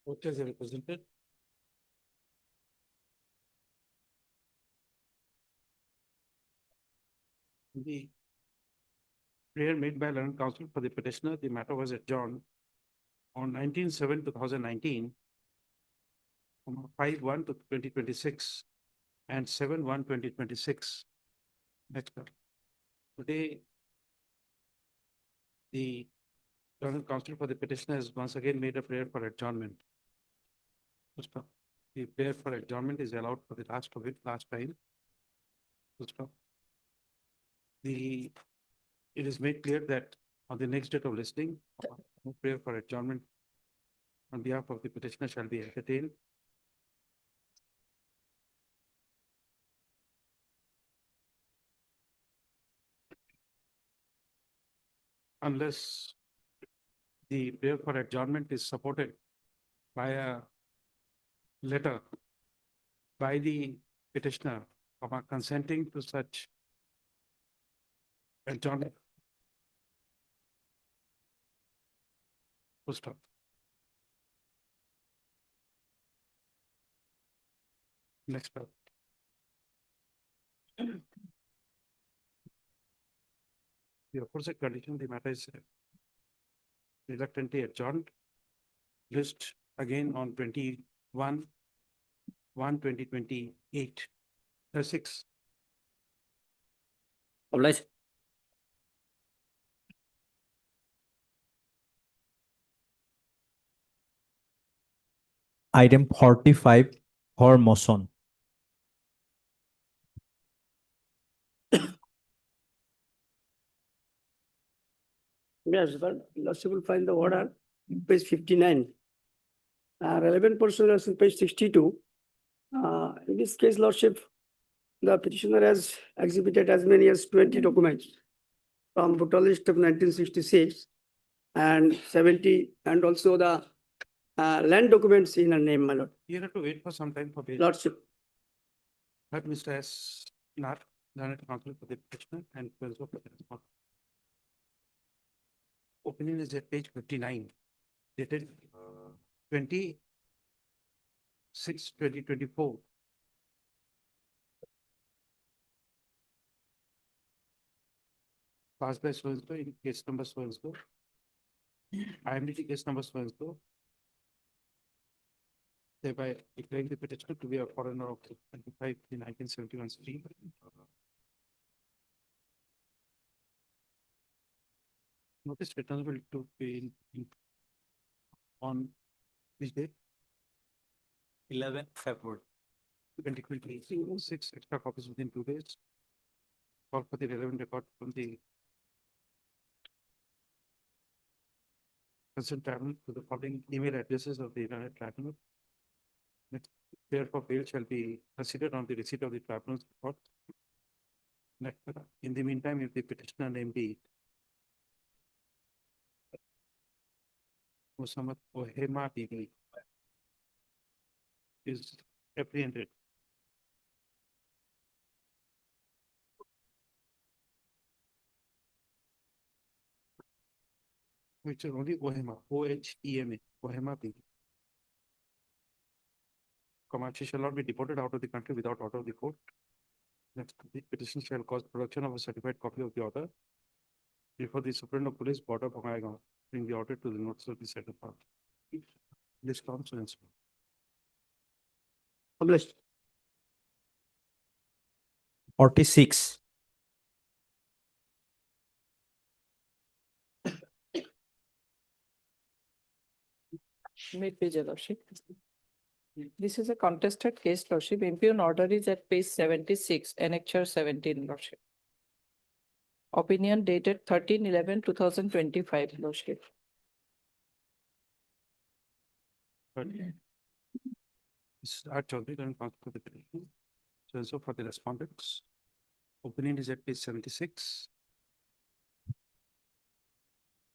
What is represented? The prayer made by learned counsel for the petitioner, the matter was adjourned on 19/7/2019, from 5/1 to 2026 and 7/1 2026. Next. Today, the learned counsel for the petitioner has once again made a prayer for adjournment. Full stop. The prayer for adjournment is allowed for the last time. Full stop. It is made clear that on the next date of listening, prayer for adjournment on behalf of the petitioner shall be entertained. Unless the prayer for adjournment is supported by a letter by the petitioner consenting to such adjournment. Full stop. Next part. The opposite condition, the matter is reluctantly adjourned. List again on 21/1/2028. 6. Obliged. Item 45 for motion. Yes, but Lordship will find the order, page 59. Relevant portion is on page 62. In this case, Lordship, the petitioner has exhibited as many as 20 documents from voter list of 1966 and 70, and also the land documents in a name, my lord. You have to wait for some time for bail. Lordship, But Mr. S. Nar, learned counsel for the petitioner and also for the respondent. Opinion is at page 59, dated 26/2024. Passed by so-and-so in case number so-and-so. IMDT case number so-and-so. Thereby declaring the petitioner to be a foreigner of 25 in 1971 stream. Notice returnable to be on which date? 11 February. 2026, extra copies within 2 days. Call for the relevant record from the concerned tribunal to the following email addresses of the United Tribunal. Next, prayer for bail shall be considered on the receipt of the tribunal's report. Next, in the meantime, if the petitioner name be Muhammad Ohema Bibi is apprehended. Which is only Ohema, OHEMA, Ohema Bibi. She shall not be deported out of the country without order of the court. Next, the petition shall cause production of a certified copy of the order before the Superintendent of Police, Border, Bongaigaon, bring the order to the notice of the said part. List comes and so. published. 46. Mid-page, Your Lordship. This is a contested case, Lordship. Impugned order is at page 76, annexure 17, Lordship. Opinion dated 13/11/2025, Lordship. Start Chaudhary and for the petition. So for the respondents, opinion is at page 76.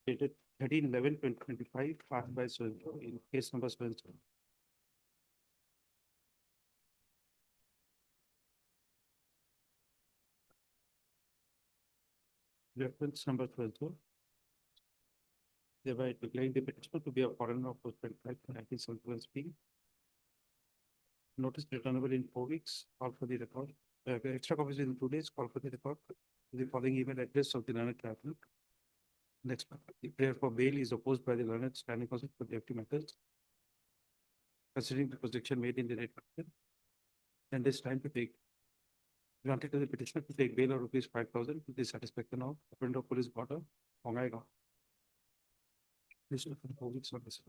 Dated 13/11/2025, passed by so in case number so. Reference number 12. Thereby declaring the petitioner to be a foreigner of 1971 speed. Notice returnable in 4 weeks, call for the record. Extra copies in 2 days, call for the record. The following email address of the learned tribunal. Next, the prayer for bail is opposed by the learned standing counsel for the FT matters. Considering the projection made in the rate question, and this time to take granted to the petitioner to take bail of rupees 5,000 to the satisfaction of Superintendent of Police, Border, Bongaigaon. This is for 4 weeks on this.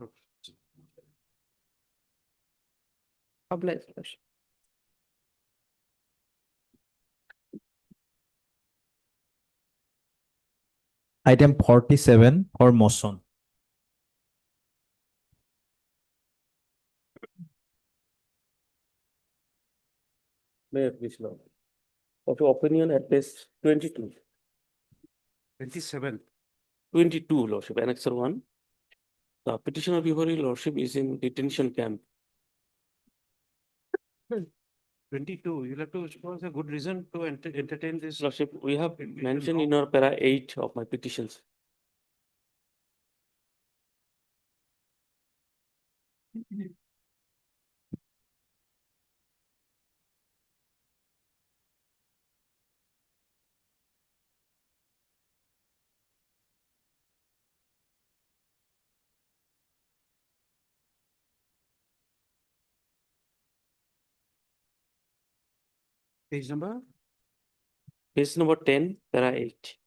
Obliged, Lordship. Item 47 for motion. May I please, Lord? Of your opinion at page 22. 27. 22, Lordship, Annexure 1. The petitioner before your Lordship is in detention camp. 22. You'll have to show us a good reason to entertain this. Lordship, we have mentioned in our para 8 of my petitions. Page number? Page number 10, para 8.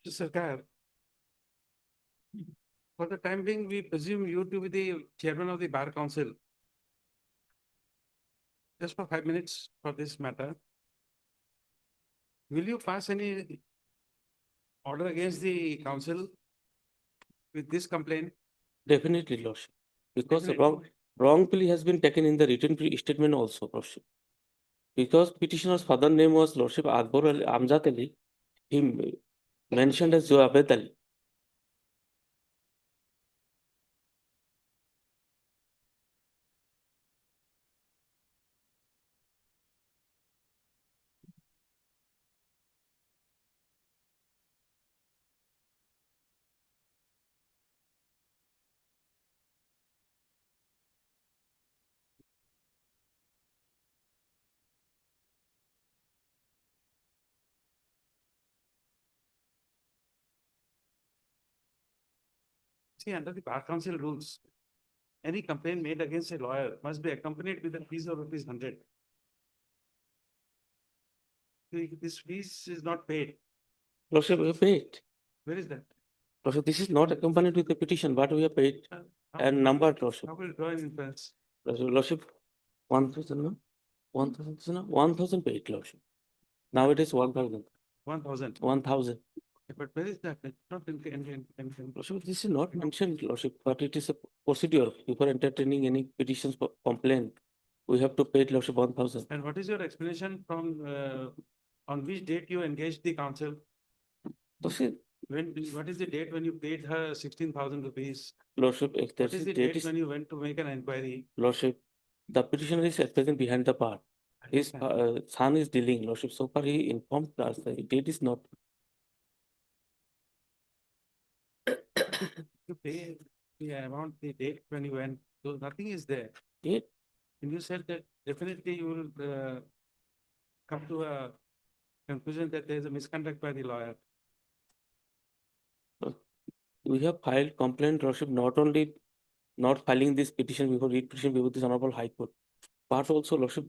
Mr. Sarkar, for the time being, we presume you to be the chairman of the Bar Council. Just for 5 minutes for this matter. Will you pass any order against the council with this complaint? Definitely, Lordship. Because Definitely. wrong plea has been taken in the written statement also, Lordship. Because petitioner's father name was Lordship Akbar Ali Amjad Ali, he mentioned as Javed Ali. See, under the Bar Council rules, any complaint made against a lawyer must be accompanied with a fees of ₹100. This fees is not paid. Lordship, we have paid. Where is that? Lordship, this is not accompanied with the petition, but we have paid How- and numbered, Lordship. How will it draw an inference? Lordship, 1,000, no? 1,000, no? 1,000 paid, Lordship. Now it is 1,000. 1,000. 1,000. But where is that? It's not Lordship, this is not mentioned, Lordship, but it is a procedure before entertaining any petitions for complaint. We have to pay, Lordship, 1,000. And what is your explanation from, on which date you engaged the council? Lordship, What is the date when you paid her 16,000 rupees? Lordship, if What there's is a the date date is, when you went to make an inquiry? Lordship, the petitioner is at present behind the bar. His son is dealing, Lordship. So far, he informed us the date is not. You pay the amount, the date when you went, so nothing is there. Date? And you said that definitely you will come to a conclusion that there is a misconduct by the lawyer. We have filed complaint, Lordship, not only not filing this petition before read petition before this Honorable High Court, but also, Lordship,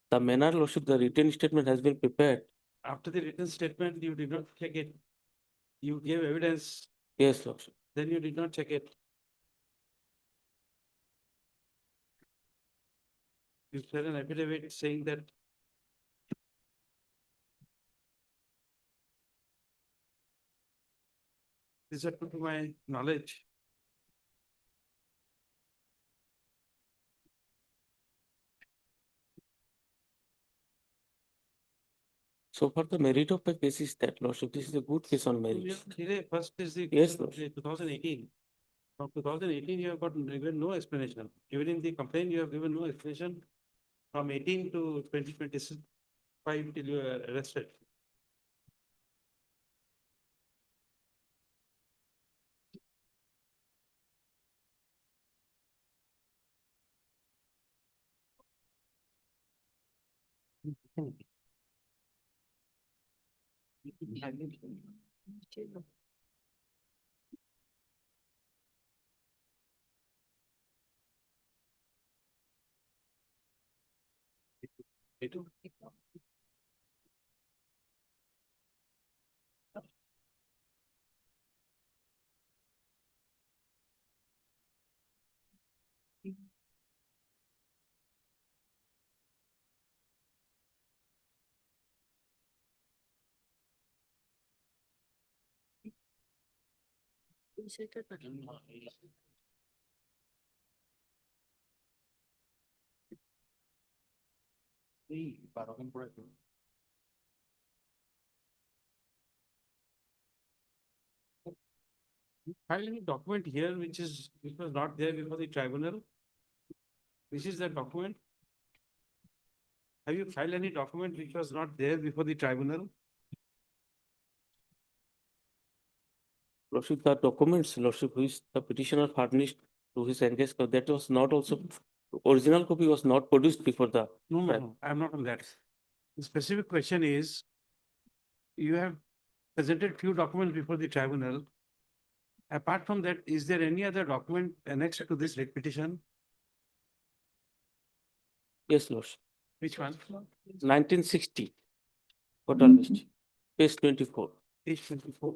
the manner, Lordship, the written statement has been prepared. After the written statement, you did not check it. You gave evidence, Yes, Lordship. then you did not check it. You said an affidavit saying that this is to my knowledge. So far, the merit of the case is that, Lordship, this is a good case on merit. First is the. Yes, two thousand eighteen. From 2018, you have got given no explanation. Even in the complaint, you have given no explanation. From 18 to 2025 till you were arrested. File any document here which was not there before the tribunal? This is the document. Have you filed any document which was not there before the tribunal? Lordship, the documents, Lordship, which the petitioner furnished to his engaged, that was not also, original copy was not produced before the. No, I'm not on that. The specific question is, you have presented few documents before the tribunal. Apart from that, is there any other document annexed to this writ petition? Yes, Lordship. Which one? 1960. Total history. Page 24. Page 24.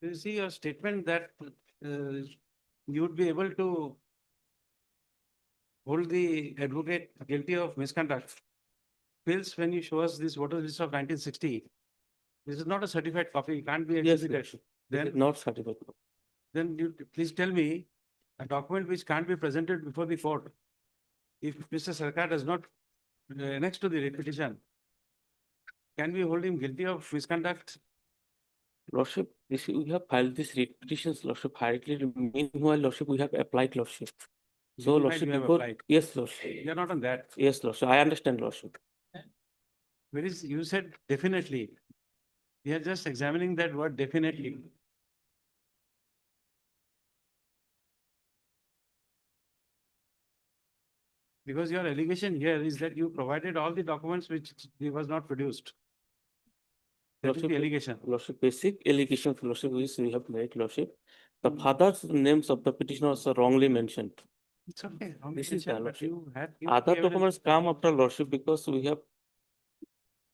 You see your statement that you would be able to hold the advocate guilty of misconduct. Fails when you show us this voter list of 1960. This is not a certified copy, it can't be Yes, exhibited. Lordship. This is Then, not certified. then you please tell me a document which can't be presented before the court. If Mr. Sarkar does not annex to the writ petition, can we hold him guilty of misconduct? Lordship, this, we have filed this writ petitions, Lordship, hurriedly. Meanwhile, Lordship, we have applied, Lordship. So, Meanwhile, Lordship, you have before, applied. yes, Lordship. You are not on that. Yes, Lordship, I understand, Lordship. Where is, you said definitely. We are just examining that word definitely. Because your allegation here is that you provided all the documents which was not produced. That is the Lordship, allegation. Lordship, basic allegations, Lordship, which we have made, Lordship. The Hmm. father's names of the petitioners are wrongly mentioned. It's okay. This is the But Lordship. you had. given Other the evidence. documents come after, Lordship, because we have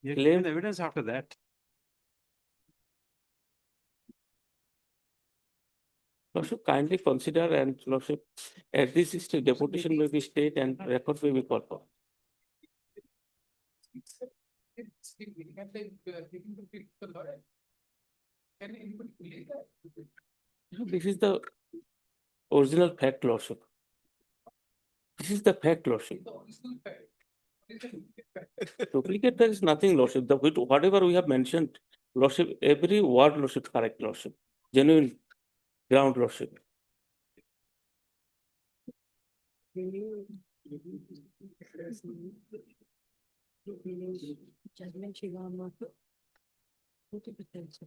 You have claimed. given evidence after that. Lordship, kindly consider and Lordship, at this stage, deputation may be stayed and record may be called for. This is the original fact, Lordship. This is the fact, Lordship. Duplicate, there is nothing, Lordship. The, whatever we have mentioned, Lordship, every word, Lordship, correct, Lordship. Genuine ground, Lordship. Judgment Shivama. 40%.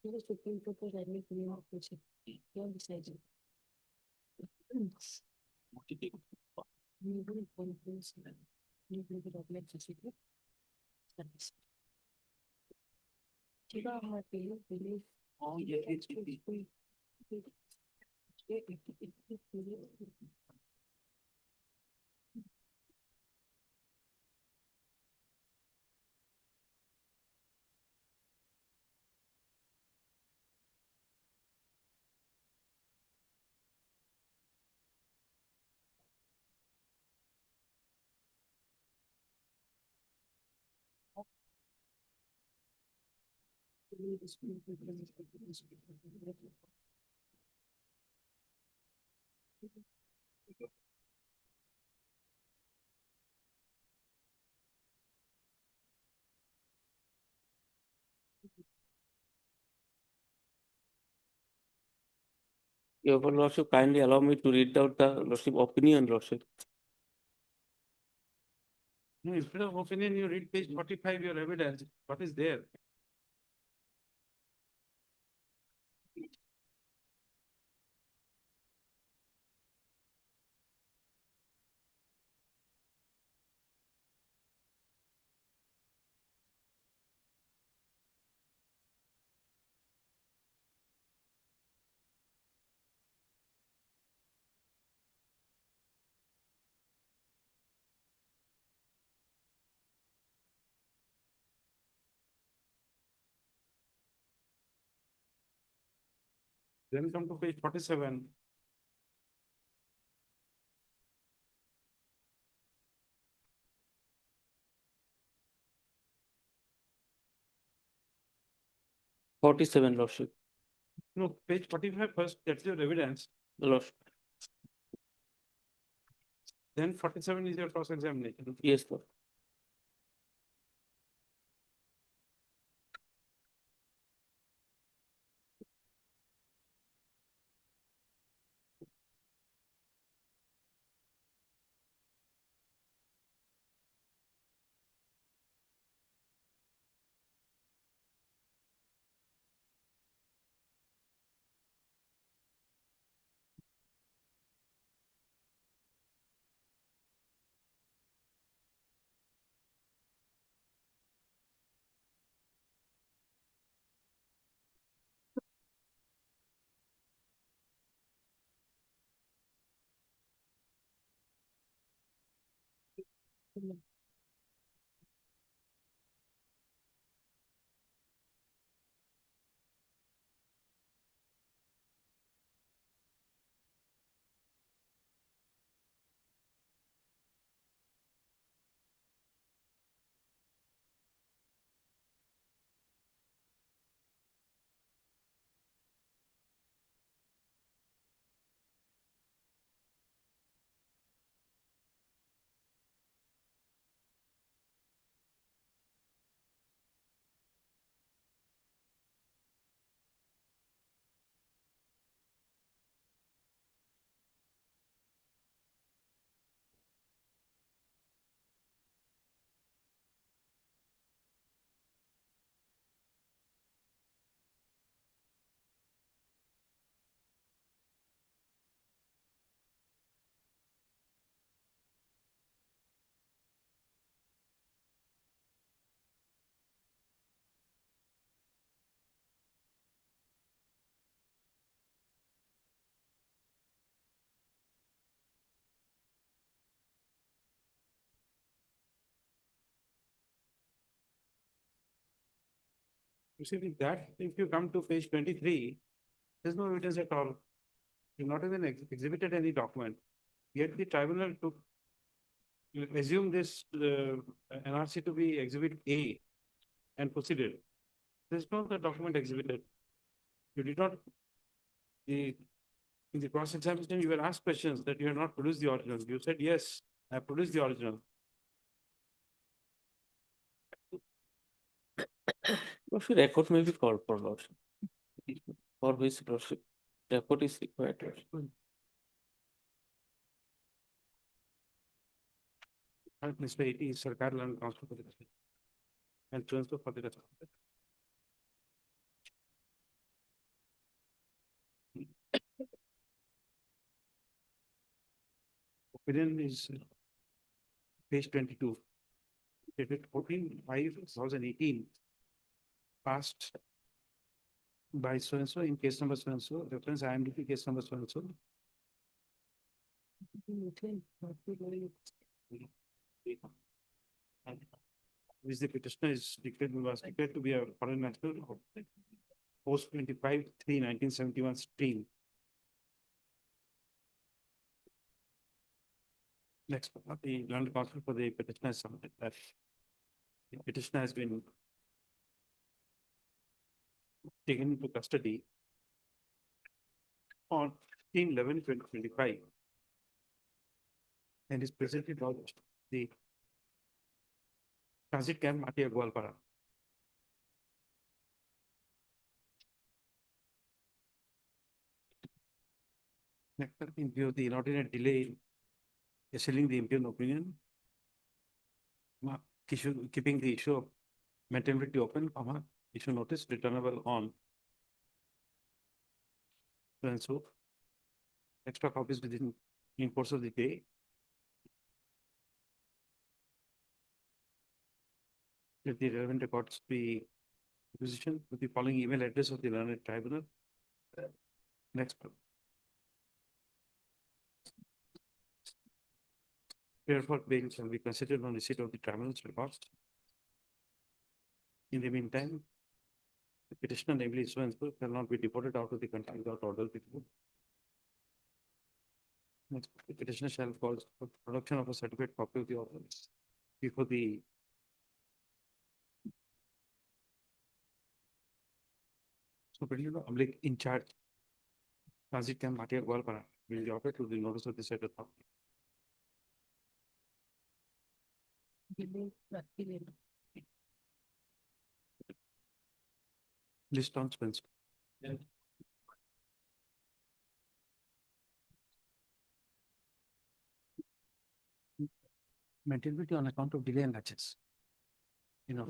The Supreme Court was admitted to be not question. You have decided. You will conference. You will be document secret. Service. Shiva, I believe. Oh, yeah, it's Your Lordship, kindly allow me to read out the Lordship opinion, Lordship. No, instead of opinion, you read page 45, your evidence. What is there? Then come to page 47. Lordship. No, page 45 first, that's your evidence. Lordship. Then 47 is your cross examination. Yes, Lord. You see, with that, if you come to page 23, there's no evidence at all. You've not even exhibited any document. Yet the tribunal took, assume this NRC to be exhibit A and proceeded. There's no other document exhibited. You did not, in the cross examination, you were asked questions that you had not produced the original. You said, yes, I produced the original. Lordship, record may be called for lordship. For which lordship, record is required. Mr. AT, Sarkar Land Council for the and transfer for the rest. Opinion is page 22. Dated 14/5/2018. Passed by so and so in case number so and so, reference IMDb case number so and so. Which the petitioner was declared to be a foreign national post 25/3/1971 stream. Next, the land council for the petitioner has submitted that the petitioner has been taken into custody on 15/11/2025 and is presently lodged the transit camp Matia Gwalpara. Next, in view of the inordinate delay in issuing the impugned opinion, keeping the issue of maintainability open, issue notice returnable on. And so, extra copies within in course of the day. Let the relevant records be requisitioned with the following email address of the learned tribunal. Next. Prayer for bail shall be considered on receipt of the tribunal's records. In the meantime, the petitioner, namely so and so, shall not be deported out of the country without order before. Next, the petitioner shall call for production of a certificate copy of the order before the Superintendent Public in charge, Transit Camp Matia Gwalpara, will be offered to the notice of the said authority. List on Spencer. Maintainability on account of delay and latches. You know.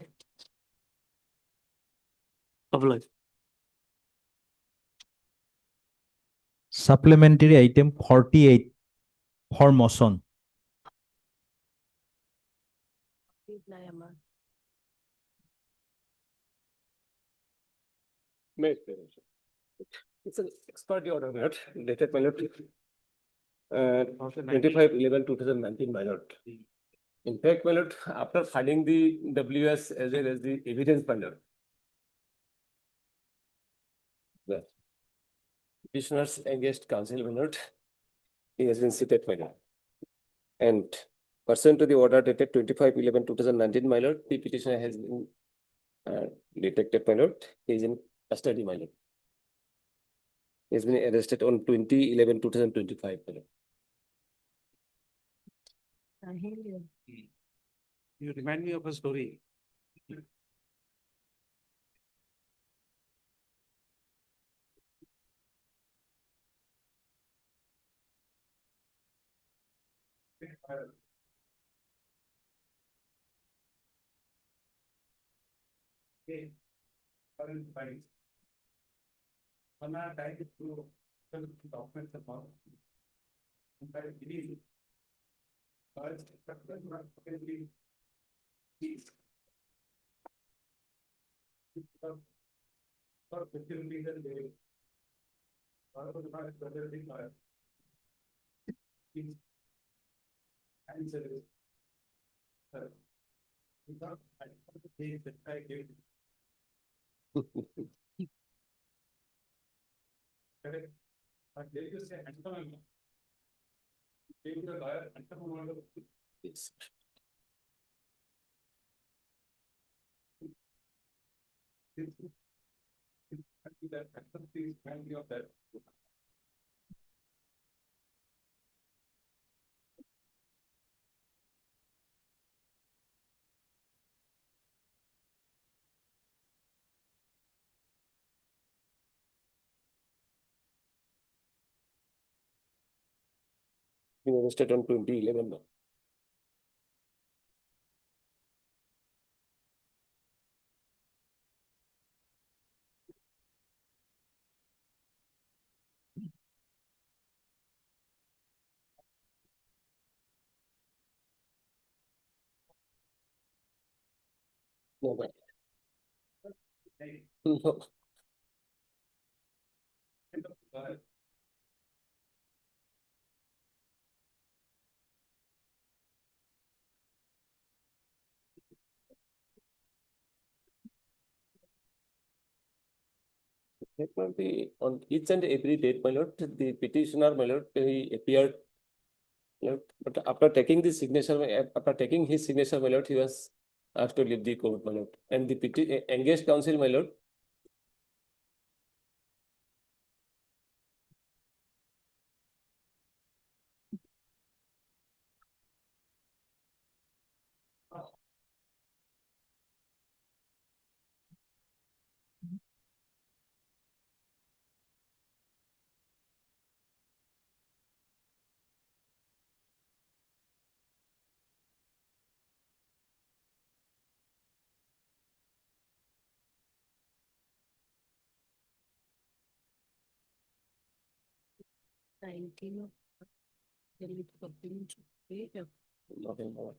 Supplementary item 48 for motion. It's an expert order, my lord, dated my lord. 25/11/2019, my lord. In fact, my lord, after filing the WS as well as the evidence, my lord. The petitioners against counsel, my lord, he has been seated, my lord. And pursuant to the order dated 25/11/2019, my lord, the petitioner has been detected, my lord. He is in custody, my lord. He has been arrested on 20/11/2025, my lord. You remind me of a story. Okay. Fine. On our time to documents about. In fact, it is. For 15 reasons, they. Answer. Yes. Been arrested on 2011 now. No, but. No. That might be on each and every date, my lord, the petitioner, my lord, he appeared. My lord, but after taking the signature, after taking his signature, my lord, he was asked to leave the court, my lord. And the engaged counsel, my lord. November.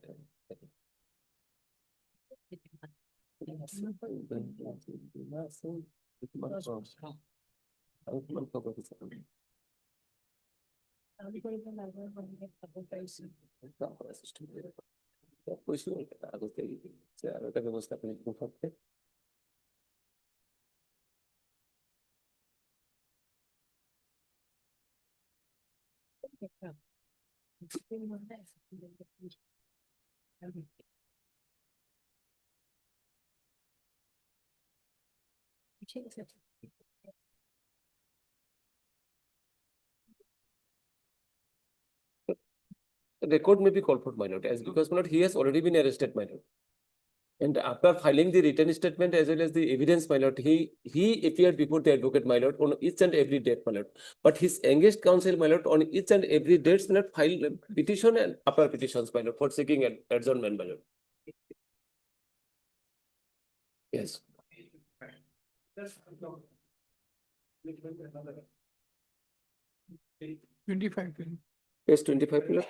আরেকটা ব্যবস্থা আপনি করতে record may be called for, my lord, as because, my lord, he has already been arrested, my lord. And after filing the written statement as well as the evidence, my lord, he appeared before the advocate, my lord, on each and every date, my lord. But his engaged counsel, my lord, on each and every date, my lord, file petition and upper petitions, my lord, for seeking an adjournment, my lord. Yes. Twenty-five. Yes, 25, my lord.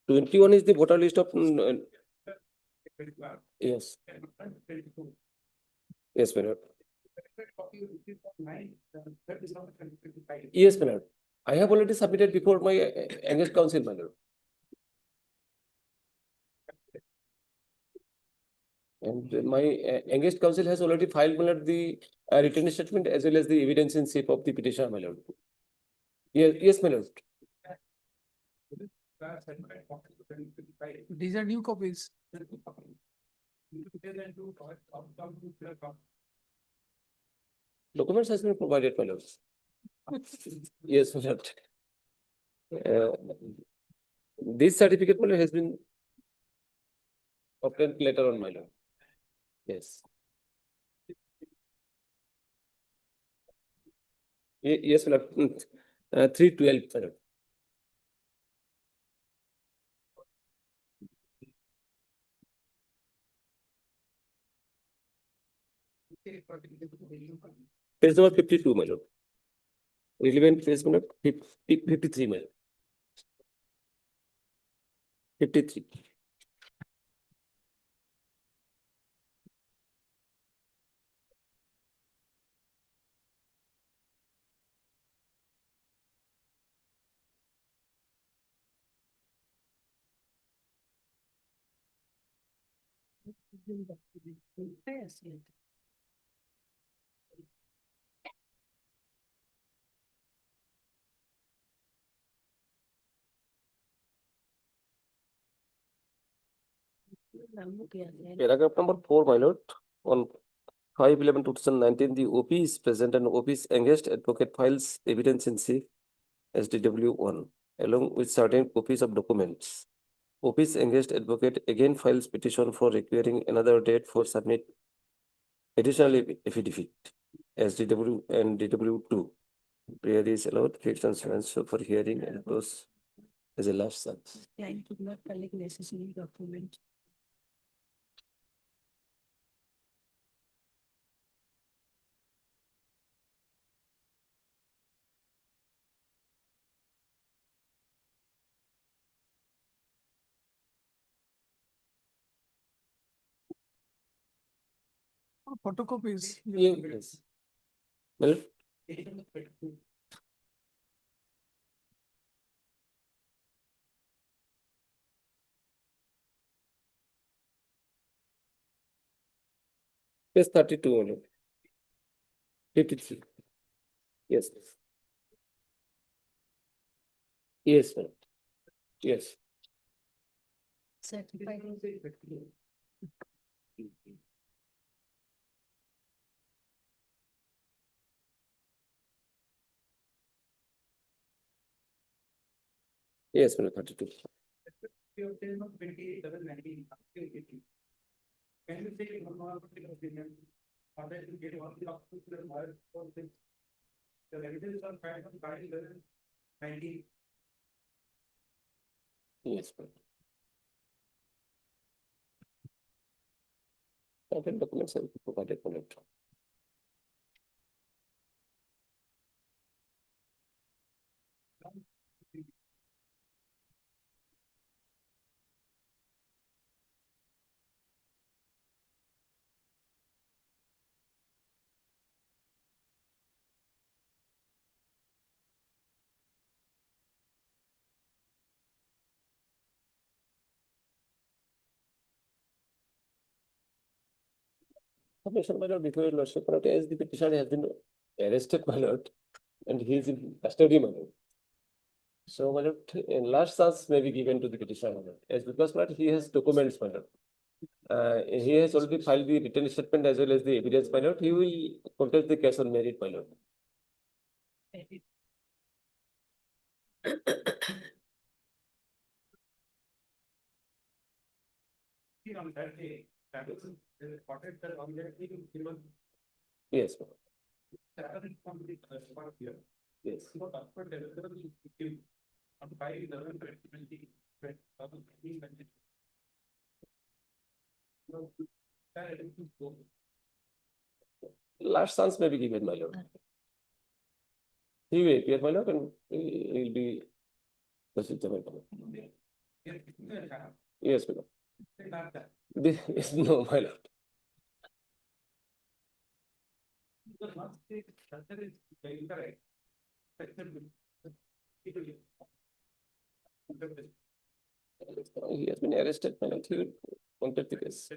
21 is the voter list of. Yes. Yes, my lord. Yes, my lord. I have already submitted before my engaged counsel, my lord. And my engaged counsel has already filed, my lord, the written statement as well as the evidence in shape of the petition, my lord. Yes, yes, my lord. These are new copies. Documents has been provided, my lord. Yes, my lord. This certificate, my lord, has been obtained later on, my lord. Yes. Yes, my lord. 312, my lord. Page number 52, my lord. Relevant page number 53, my lord. 53. Paragraph number 4, my lord, on 5/11/2019, the OP is present and OP is engaged advocate files evidence in C SDW1 along with certain copies of documents. OP is engaged advocate again files petition for requiring another date for submit additional affidavit SDW and DW2. Prayer is allowed, fixed and so for hearing and close as a last chance. Client could not collect necessary documents. Photocopies. Yes. Well, page 32, my lord. 53. Yes. Yes, ma'am. Yes. Certified. Yes, ma'am, 32. Can you take one more opinion? Or that you get one of the evidence on 5/11/19. Yes, ma'am. Certain documents have been provided, my lord. Submission, my lord, before your lordship, my lord, as the petitioner has been arrested, my lord, and he is in custody, my lord. So, my lord, in last chance may be given to the petitioner, my lord, as because, my lord, he has documents, my lord. He has already filed the written statement as well as the evidence, my lord. He will contest the case on merit, my lord. On that day, that was reported that on that day, given Yes, ma'am. salary from the spot here. Yes. So after deliverable, you give on 5/11/2020. No, that everything goes. Last chance may be given, my lord. He will appear, my lord, and he will be proceeded, my lord. Yes, my lord. This, no, my lord. Because once the shelter is incorrect, He has been arrested, my lord. He will contest the case.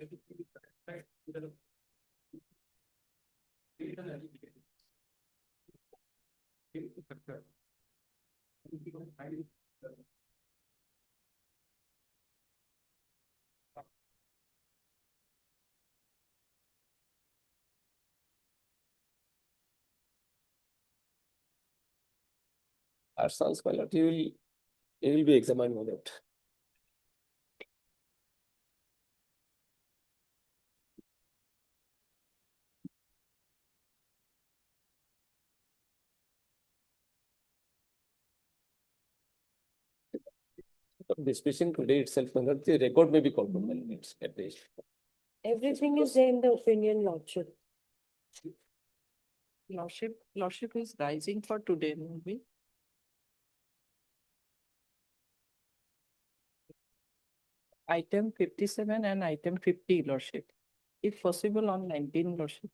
Last chance, my lord. He will be examined, my lord. Disputation today itself, my lord, the record may be called from, my lord, it's at least. Everything is there in the opinion, Lordship. Lordship is rising for today, maybe. Item 57 and item 50, Lordship. If possible on 19, Lordship.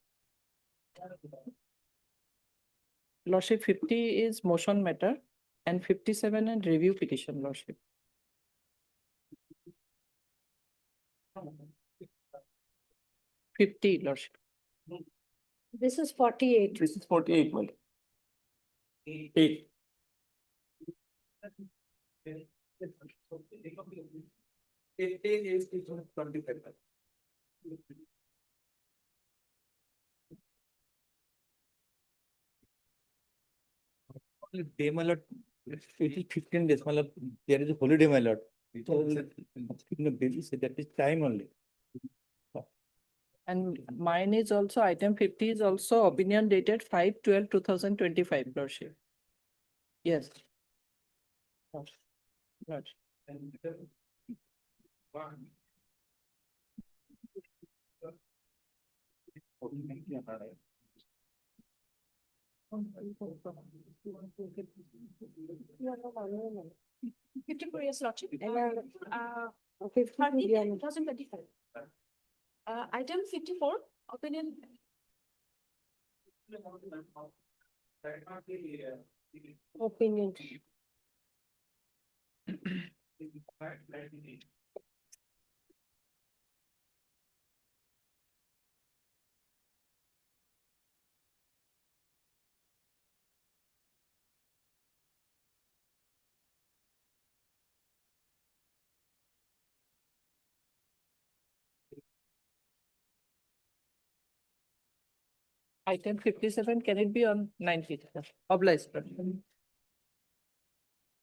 Lordship, 50 is motion matter and 57 and review petition, Lordship. 50, Lordship. This is 48. This is 48, my lord. 8. Day, my lord, it is 15 days, my lord. There is a holiday, my lord. So, that is time only. And mine is also, item 50 is also opinion dated 5/12/2025, Lordship. Yes. Lordship. Fifty-four years lordship. 2025. Item 54, opinion. Opinion. Item 57, can it be on 19th? Obliged. Lordship.